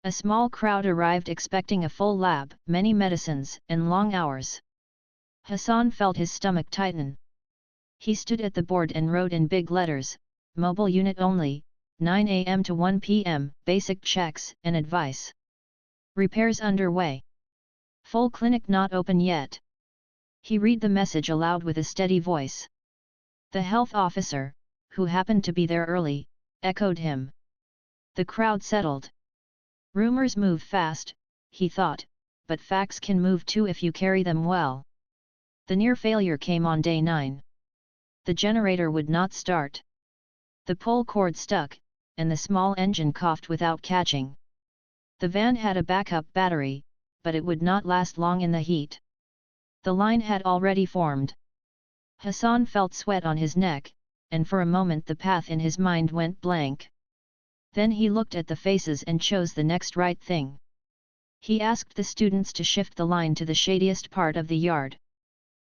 A small crowd arrived expecting a full lab, many medicines, and long hours. Hassan felt his stomach tighten. He stood at the board and wrote in big letters, "Mobile unit only, 9 a.m. to 1 p.m., basic checks and advice. Repairs underway. Full clinic not open yet." He read the message aloud with a steady voice. The health officer, who happened to be there early, echoed him. The crowd settled. Rumors move fast, he thought, but facts can move too if you carry them well. The near failure came on day 9. The generator would not start. The pull cord stuck, and the small engine coughed without catching. The van had a backup battery, but it would not last long in the heat. The line had already formed. Hassan felt sweat on his neck, and for a moment the path in his mind went blank. Then he looked at the faces and chose the next right thing. He asked the students to shift the line to the shadiest part of the yard.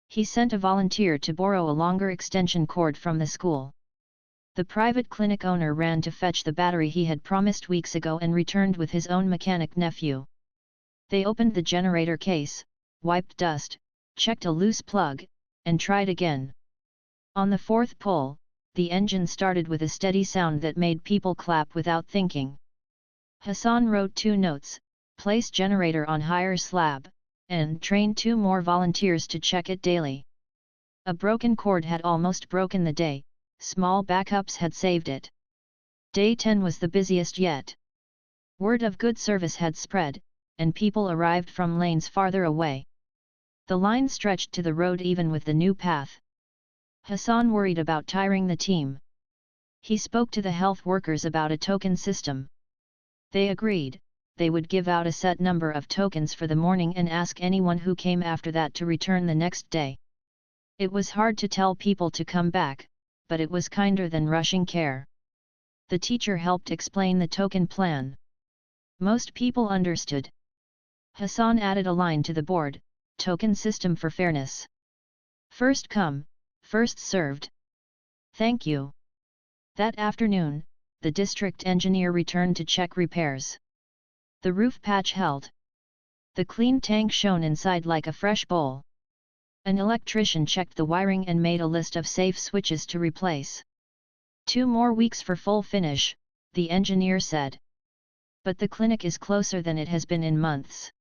He sent a volunteer to borrow a longer extension cord from the school. The private clinic owner ran to fetch the battery he had promised weeks ago and returned with his own mechanic nephew. They opened the generator case, wiped dust, checked a loose plug, and tried again. On the fourth pull, the engine started with a steady sound that made people clap without thinking. Hassan wrote 2 notes: place generator on higher slab, and train 2 more volunteers to check it daily. A broken cord had almost broken the day, small backups had saved it. Day 10 was the busiest yet. Word of good service had spread, and people arrived from lanes farther away. The line stretched to the road even with the new path. Hassan worried about tiring the team. He spoke to the health workers about a token system. They agreed. They would give out a set number of tokens for the morning and ask anyone who came after that to return the next day. It was hard to tell people to come back, but it was kinder than rushing care. The teacher helped explain the token plan. Most people understood. Hassan added a line to the board: token system for fairness. First come, first served. Thank you. That afternoon, the district engineer returned to check repairs. The roof patch held. The clean tank shone inside like a fresh bowl. An electrician checked the wiring and made a list of safe switches to replace. 2 more weeks for full finish, the engineer said. But the clinic is closer than it has been in months.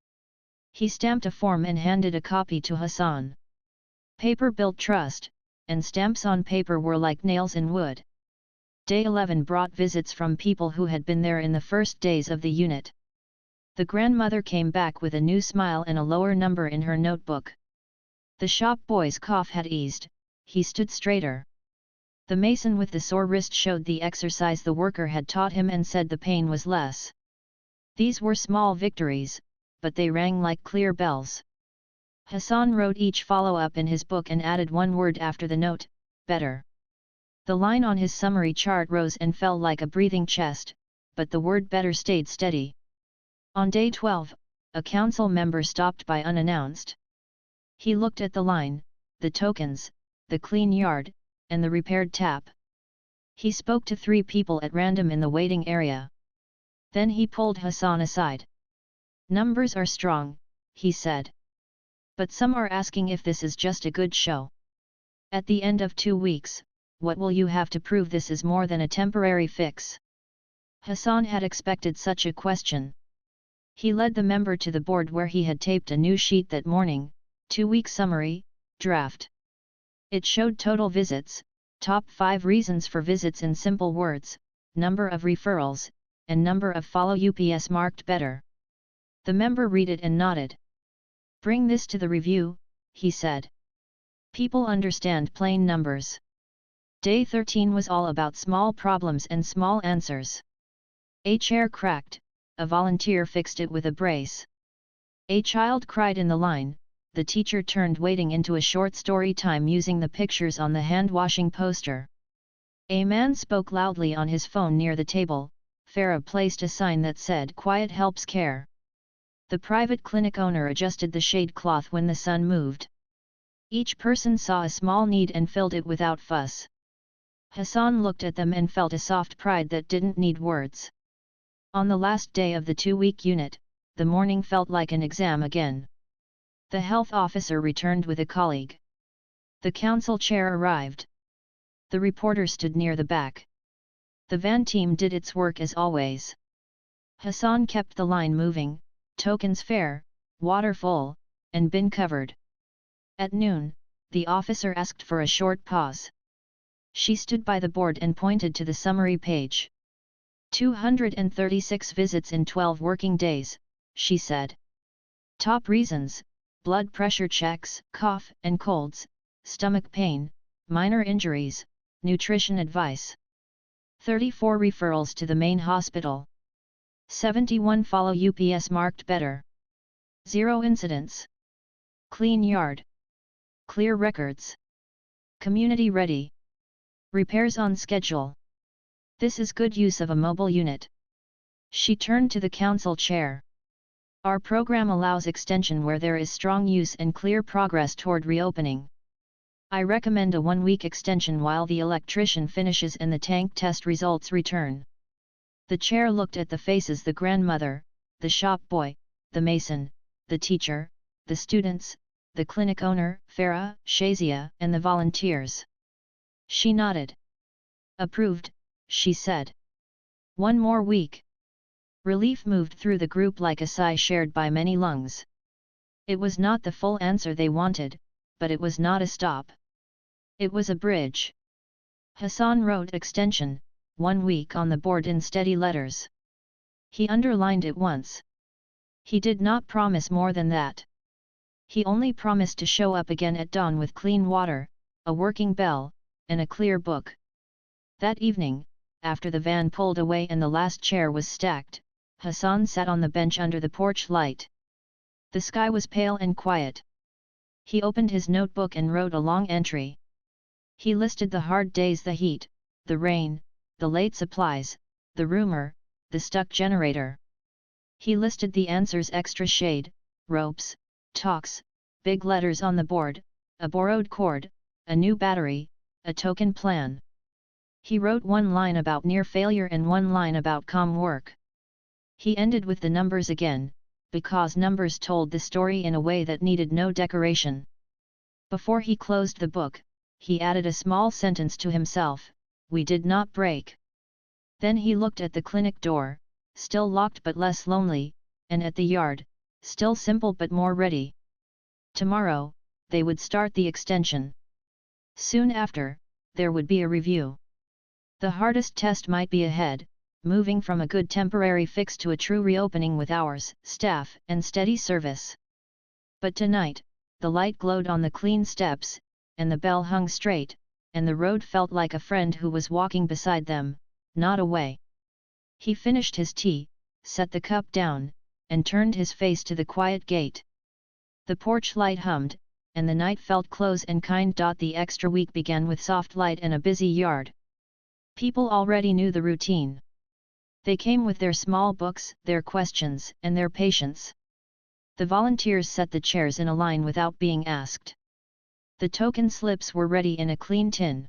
He stamped a form and handed a copy to Hassan. Paper built trust, and stamps on paper were like nails in wood. Day 11 brought visits from people who had been there in the first days of the unit. The grandmother came back with a new smile and a lower number in her notebook. The shop boy's cough had eased, he stood straighter. The mason with the sore wrist showed the exercise the worker had taught him and said the pain was less. These were small victories, but they rang like clear bells. Hassan wrote each follow-up in his book and added 1 word after the note: better. The line on his summary chart rose and fell like a breathing chest: but the word better stayed steady. On day 12, a council member stopped by unannounced. He looked at the line, the tokens, the clean yard, and the repaired tap. He spoke to 3 people at random in the waiting area. Then he pulled Hassan aside. "Numbers are strong," he said. "But some are asking if this is just a good show. At the end of 2 weeks, what will you have to prove this is more than a temporary fix?" Hassan had expected such a question. He led the member to the board where he had taped a new sheet that morning, 2-week summary, draft. It showed total visits, top 5 reasons for visits in simple words, number of referrals, and number of follow-ups marked better. The member read it and nodded. "Bring this to the review," he said. "People understand plain numbers." Day 13 was all about small problems and small answers. A chair cracked, a volunteer fixed it with a brace. A child cried in the line, the teacher turned waiting into a short story time using the pictures on the hand-washing poster. A man spoke loudly on his phone near the table. Farah placed a sign that said "Quiet helps care." The private clinic owner adjusted the shade cloth when the sun moved. Each person saw a small need and filled it without fuss. Hassan looked at them and felt a soft pride that didn't need words. On the last day of the 2-week unit, the morning felt like an exam again. The health officer returned with a colleague. The council chair arrived. The reporter stood near the back. The van team did its work as always. Hassan kept the line moving, tokens fair, water full, and bin covered. At noon, the officer asked for a short pause. She stood by the board and pointed to the summary page. 236 visits in 12 working days, she said. Top reasons: blood pressure checks, cough and colds, stomach pain, minor injuries, nutrition advice. 34 referrals to the main hospital. 71 follow-ups marked better. 0 incidents. Clean yard. Clear records. Community ready. Repairs on schedule. This is good use of a mobile unit. She turned to the council chair. Our program allows extension where there is strong use and clear progress toward reopening. I recommend a 1-week extension while the electrician finishes and the tank test results return. The chair looked at the faces: the grandmother, the shop boy, the mason, the teacher, the students, the clinic owner, Farah, Shazia, and the volunteers. She nodded. Approved, she said. 1 more week. Relief moved through the group like a sigh shared by many lungs. It was not the full answer they wanted, but it was not a stop. It was a bridge. Hassan wrote extension, 1 week on the board in steady letters. He underlined it once. He did not promise more than that. He only promised to show up again at dawn with clean water, a working bell, and a clear book. That evening, after the van pulled away and the last chair was stacked, Hassan sat on the bench under the porch light. The sky was pale and quiet. He opened his notebook and wrote a long entry. He listed the hard days: the heat, the rain, the late supplies, the rumor, the stuck generator. He listed the answers: extra shade, ropes, talks, big letters on the board, a borrowed cord, a new battery, a token plan. He wrote 1 line about near failure and 1 line about calm work. He ended with the numbers again, because numbers told the story in a way that needed no decoration. Before he closed the book, he added a small sentence to himself: we did not break. Then he looked at the clinic door, still locked but less lonely, and at the yard, still simple but more ready. Tomorrow, they would start the extension. Soon after, there would be a review. The hardest test might be ahead, moving from a good temporary fix to a true reopening with hours, staff, and steady service. But tonight, the light glowed on the clean steps, and the bell hung straight, and the road felt like a friend who was walking beside them, not away. He finished his tea, set the cup down, and turned his face to the quiet gate. The porch light hummed, and the night felt close and kind. The extra week began with soft light and a busy yard. People already knew the routine. They came with their small books, their questions, and their patience. The volunteers set the chairs in a line without being asked. The token slips were ready in a clean tin.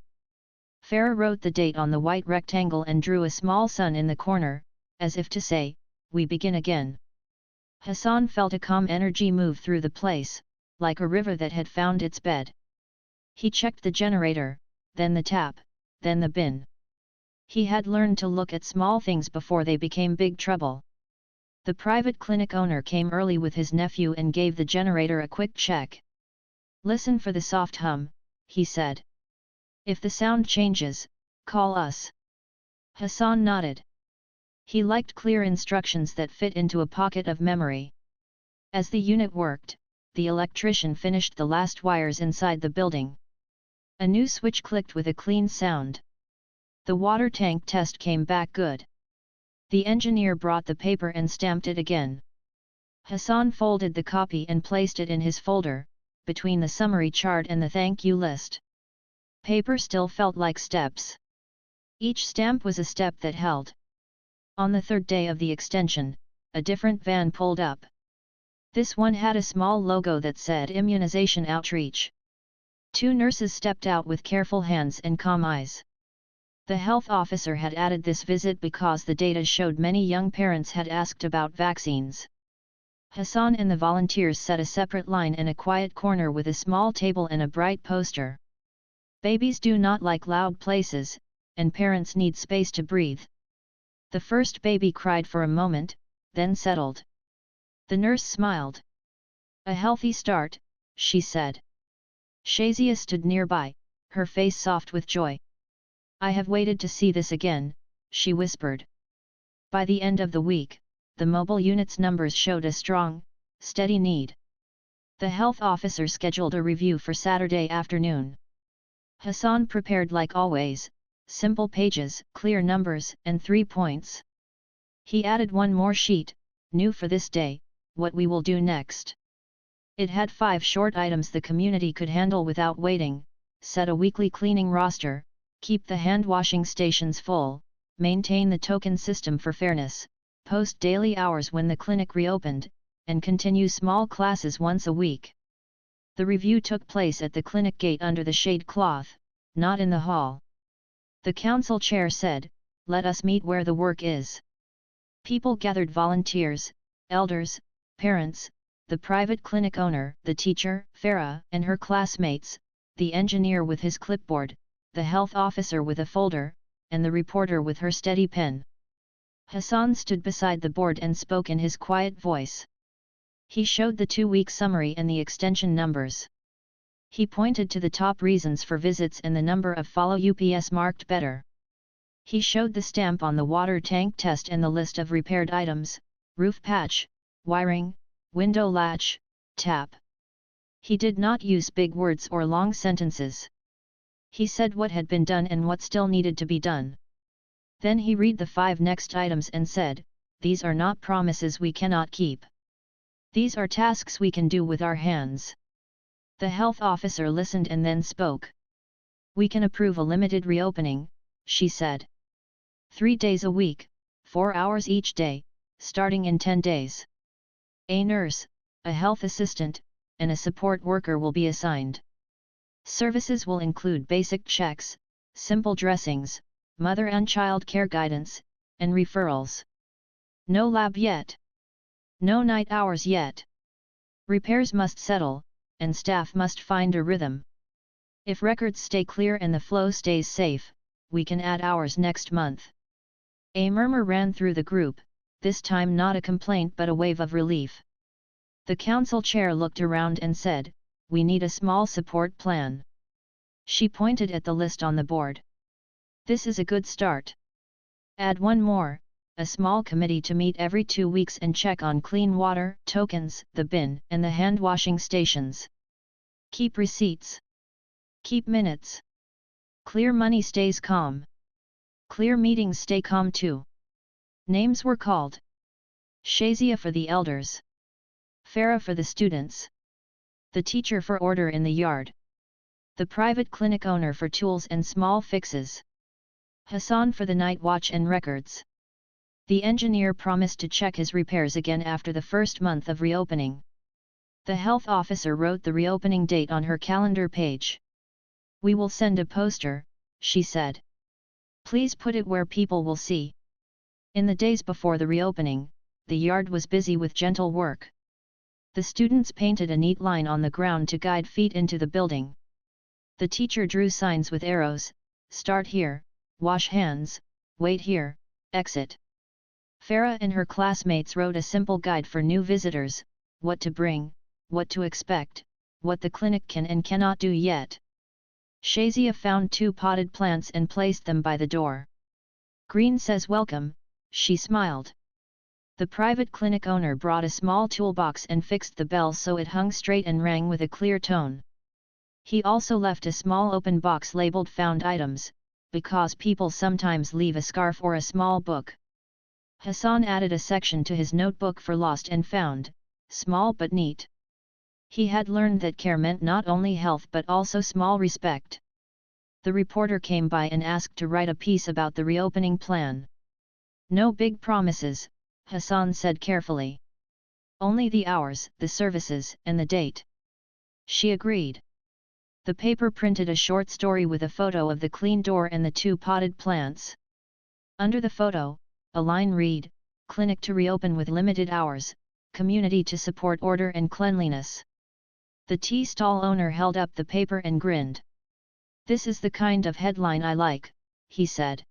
Farah wrote the date on the white rectangle and drew a small sun in the corner, as if to say, "We begin again." Hassan felt a calm energy move through the place, like a river that had found its bed. He checked the generator, then the tap, then the bin. He had learned to look at small things before they became big trouble. The private clinic owner came early with his nephew and gave the generator a quick check. "Listen for the soft hum," he said. "If the sound changes, call us." Hassan nodded. He liked clear instructions that fit into a pocket of memory. As the unit worked, the electrician finished the last wires inside the building. A new switch clicked with a clean sound. The water tank test came back good. The engineer brought the paper and stamped it again. Hassan folded the copy and placed it in his folder, between the summary chart and the thank you list. Paper still felt like steps. Each stamp was a step that held. On the third day of the extension, a different van pulled up. This one had a small logo that said Immunization Outreach. 2 nurses stepped out with careful hands and calm eyes. The health officer had added this visit because the data showed many young parents had asked about vaccines. Hassan and the volunteers set a separate line in a quiet corner with a small table and a bright poster. Babies do not like loud places, and parents need space to breathe. The first baby cried for a moment, then settled. The nurse smiled. "A healthy start," she said. Shazia stood nearby, her face soft with joy. "I have waited to see this again," she whispered. By the end of the week, the mobile unit's numbers showed a strong, steady need. The health officer scheduled a review for Saturday afternoon. Hassan prepared like always, simple pages, clear numbers, and 3 points. He added one more sheet, new for this day, what we will do next. It had 5 short items the community could handle without waiting: set a weekly cleaning roster, keep the hand-washing stations full, maintain the token system for fairness, post daily hours when the clinic reopened, and continue small classes once a week. The review took place at the clinic gate under the shade cloth, not in the hall. The council chair said, "Let us meet where the work is." People gathered: volunteers, elders, parents, the private clinic owner, the teacher, Farah, and her classmates, the engineer with his clipboard, the health officer with a folder, and the reporter with her steady pen. Hassan stood beside the board and spoke in his quiet voice. He showed the 2-week summary and the extension numbers. He pointed to the top reasons for visits and the number of follow UPS marked better. He showed the stamp on the water tank test and the list of repaired items: roof patch, wiring, window latch, tap. He did not use big words or long sentences. He said what had been done and what still needed to be done. Then he read the 5 next items and said, "These are not promises we cannot keep. These are tasks we can do with our hands." The health officer listened and then spoke. "We can approve a limited reopening," she said. 3 days a week, 4 hours each day, starting in 10 days. A nurse, a health assistant, and a support worker will be assigned. Services will include basic checks, simple dressings, mother and child care guidance, and referrals. No lab yet. No night hours yet. Repairs must settle, and staff must find a rhythm. If records stay clear and the flow stays safe, we can add hours next month." A murmur ran through the group, this time not a complaint but a wave of relief. The council chair looked around and said, "We need a small support plan." She pointed at the list on the board. "This is a good start. Add one more, a small committee to meet every 2 weeks and check on clean water, tokens, the bin, and the hand-washing stations. Keep receipts. Keep minutes. Clear money stays calm. Clear meetings stay calm too." Names were called. Shazia for the elders. Farah for the students. The teacher for order in the yard. The private clinic owner for tools and small fixes. Hassan for the night watch and records. The engineer promised to check his repairs again after the first month of reopening. The health officer wrote the reopening date on her calendar page. "We will send a poster," she said. "Please put it where people will see." In the days before the reopening, the yard was busy with gentle work. The students painted a neat line on the ground to guide feet into the building. The teacher drew signs with arrows: "Start here, wash hands, wait here, exit." Farah and her classmates wrote a simple guide for new visitors: what to bring, what to expect, what the clinic can and cannot do yet. Shazia found 2 potted plants and placed them by the door. "Green says welcome," she smiled. The private clinic owner brought a small toolbox and fixed the bell so it hung straight and rang with a clear tone. He also left a small open box labeled "Found Items," because people sometimes leave a scarf or a small book. Hassan added a section to his notebook for lost and found, small but neat. He had learned that care meant not only health but also small respect. The reporter came by and asked to write a piece about the reopening plan. "No big promises," Hassan said carefully. "Only the hours, the services, and the date." She agreed. The paper printed a short story with a photo of the clean door and the 2 potted plants. Under the photo, a line read, "Clinic to reopen with limited hours, community to support order and cleanliness." The tea stall owner held up the paper and grinned. "This is the kind of headline I like," he said.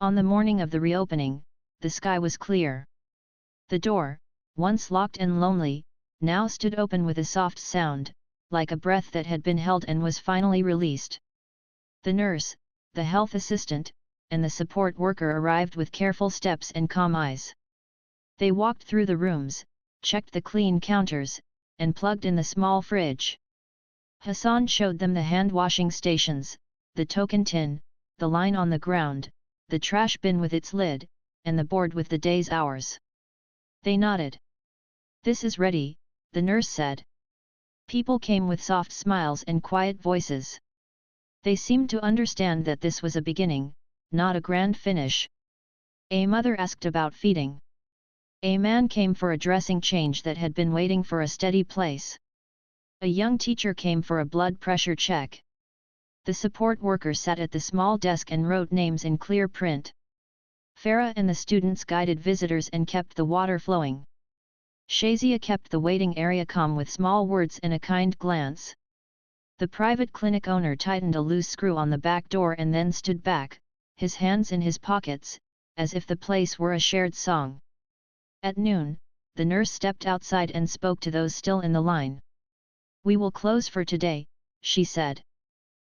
On the morning of the reopening, the sky was clear. The door, once locked and lonely, now stood open with a soft sound, like a breath that had been held and was finally released. The nurse, the health assistant, and the support worker arrived with careful steps and calm eyes. They walked through the rooms, checked the clean counters, and plugged in the small fridge. Hassan showed them the hand-washing stations, the token tin, the line on the ground, the trash bin with its lid, and the board with the day's hours. They nodded. "This is ready," the nurse said. People came with soft smiles and quiet voices. They seemed to understand that this was a beginning, not a grand finish. A mother asked about feeding. A man came for a dressing change that had been waiting for a steady place. A young teacher came for a blood pressure check. The support worker sat at the small desk and wrote names in clear print. Farah and the students guided visitors and kept the water flowing. Shazia kept the waiting area calm with small words and a kind glance. The private clinic owner tightened a loose screw on the back door and then stood back, his hands in his pockets, as if the place were a shared song. At noon, the nurse stepped outside and spoke to those still in the line. "We will close for today," she said.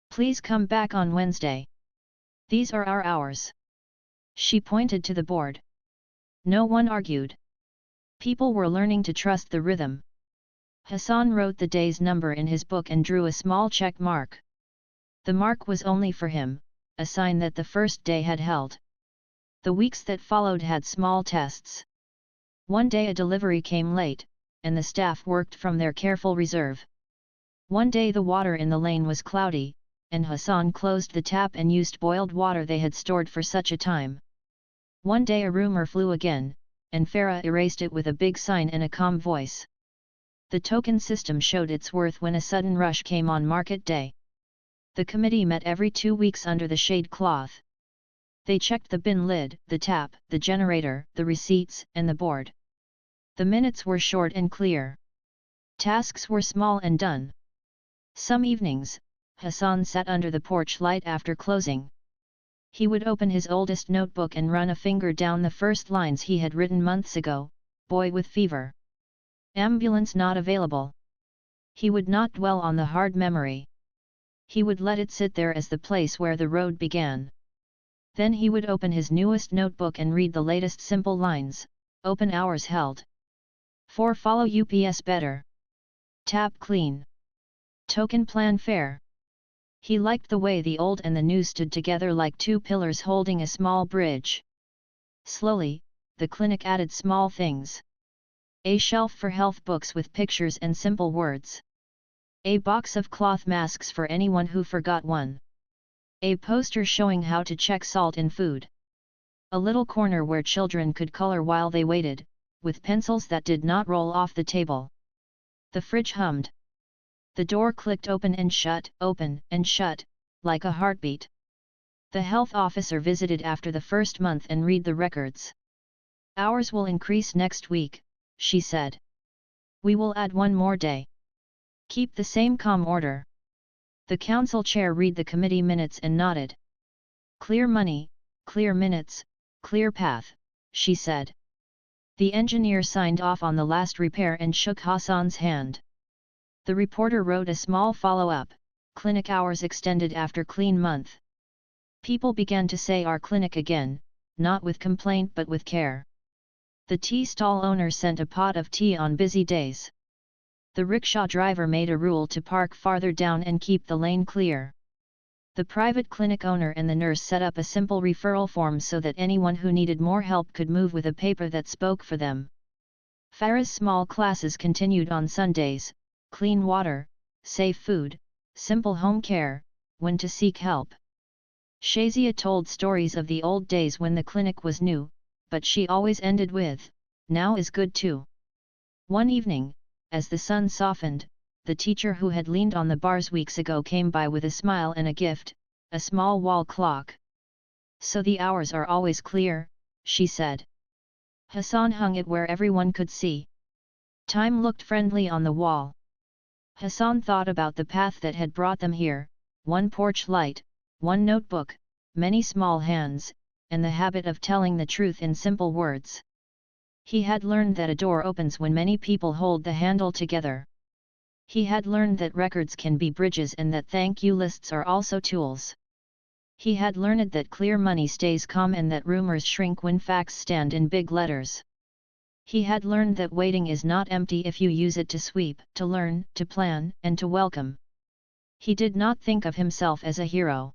"Please come back on Wednesday. These are our hours." She pointed to the board. No one argued. People were learning to trust the rhythm. Hassan wrote the day's number in his book and drew a small check mark. The mark was only for him, a sign that the first day had held. The weeks that followed had small tests. One day a delivery came late, and the staff worked from their careful reserve. One day the water in the lane was cloudy, and Hassan closed the tap and used boiled water they had stored for such a time. One day a rumor flew again, and Farah erased it with a big sign and a calm voice. The token system showed its worth when a sudden rush came on market day. The committee met every 2 weeks under the shade cloth. They checked the bin lid, the tap, the generator, the receipts, and the board. The minutes were short and clear. Tasks were small and done. Some evenings, Hassan sat under the porch light after closing. He would open his oldest notebook and run a finger down the first lines he had written months ago: "Boy with fever. Ambulance not available." He would not dwell on the hard memory. He would let it sit there as the place where the road began. Then he would open his newest notebook and read the latest simple lines: "Open hours held. 4 follow UPS better. Tap clean. Token plan fair." He liked the way the old and the new stood together like 2 pillars holding a small bridge. Slowly, the clinic added small things. A shelf for health books with pictures and simple words. A box of cloth masks for anyone who forgot one. A poster showing how to check salt in food. A little corner where children could color while they waited, with pencils that did not roll off the table. The fridge hummed. The door clicked open and shut, like a heartbeat. The health officer visited after the first month and read the records. Hours will increase next week, she said. We will add one more day. Keep the same calm order. The council chair read the committee minutes and nodded. Clear money, clear minutes, clear path, she said. The engineer signed off on the last repair and shook Hassan's hand. The reporter wrote a small follow-up, clinic hours extended after clean month. People began to say our clinic again, not with complaint but with care. The tea stall owner sent a pot of tea on busy days. The rickshaw driver made a rule to park farther down and keep the lane clear. The private clinic owner and the nurse set up a simple referral form so that anyone who needed more help could move with a paper that spoke for them. Farah's small classes continued on Sundays: clean water, safe food, simple home care, when to seek help. Shazia told stories of the old days when the clinic was new, but she always ended with, "Now is good too." One evening, as the sun softened, the teacher who had leaned on the bars weeks ago came by with a smile and a gift, a small wall clock. "So the hours are always clear," she said. Hassan hung it where everyone could see. Time looked friendly on the wall. Hassan thought about the path that had brought them here: one porch light, one notebook, many small hands, and the habit of telling the truth in simple words. He had learned that a door opens when many people hold the handle together. He had learned that records can be bridges and that thank you lists are also tools. He had learned that clear money stays calm and that rumors shrink when facts stand in big letters. He had learned that waiting is not empty if you use it to sweep, to learn, to plan, and to welcome. He did not think of himself as a hero.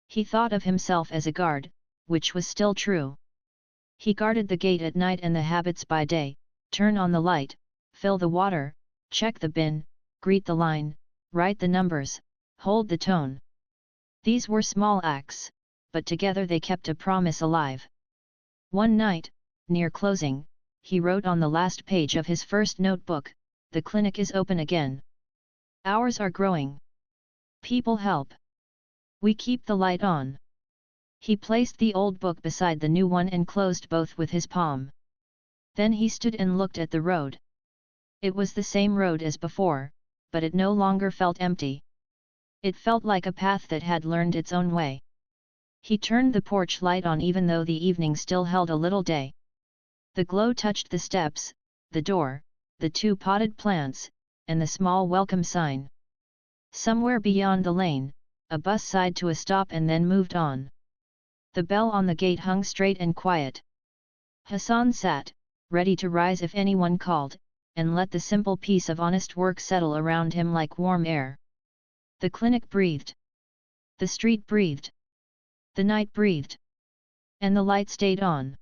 He thought of himself as a guard, which was still true. He guarded the gate at night and the habits by day: turn on the light, fill the water, check the bin, greet the line, write the numbers, hold the tone. These were small acts, but together they kept a promise alive. One night, near closing, he wrote on the last page of his first notebook, "The clinic is open again. Hours are growing. People help. We keep the light on." He placed the old book beside the new one and closed both with his palm. Then he stood and looked at the road. It was the same road as before, but it no longer felt empty. It felt like a path that had learned its own way. He turned the porch light on even though the evening still held a little day. The glow touched the steps, the door, the 2 potted plants, and the small welcome sign. Somewhere beyond the lane, a bus sighed to a stop and then moved on. The bell on the gate hung straight and quiet. Hassan sat, ready to rise if anyone called, and let the simple piece of honest work settle around him like warm air. The clinic breathed. The street breathed. The night breathed. And the light stayed on.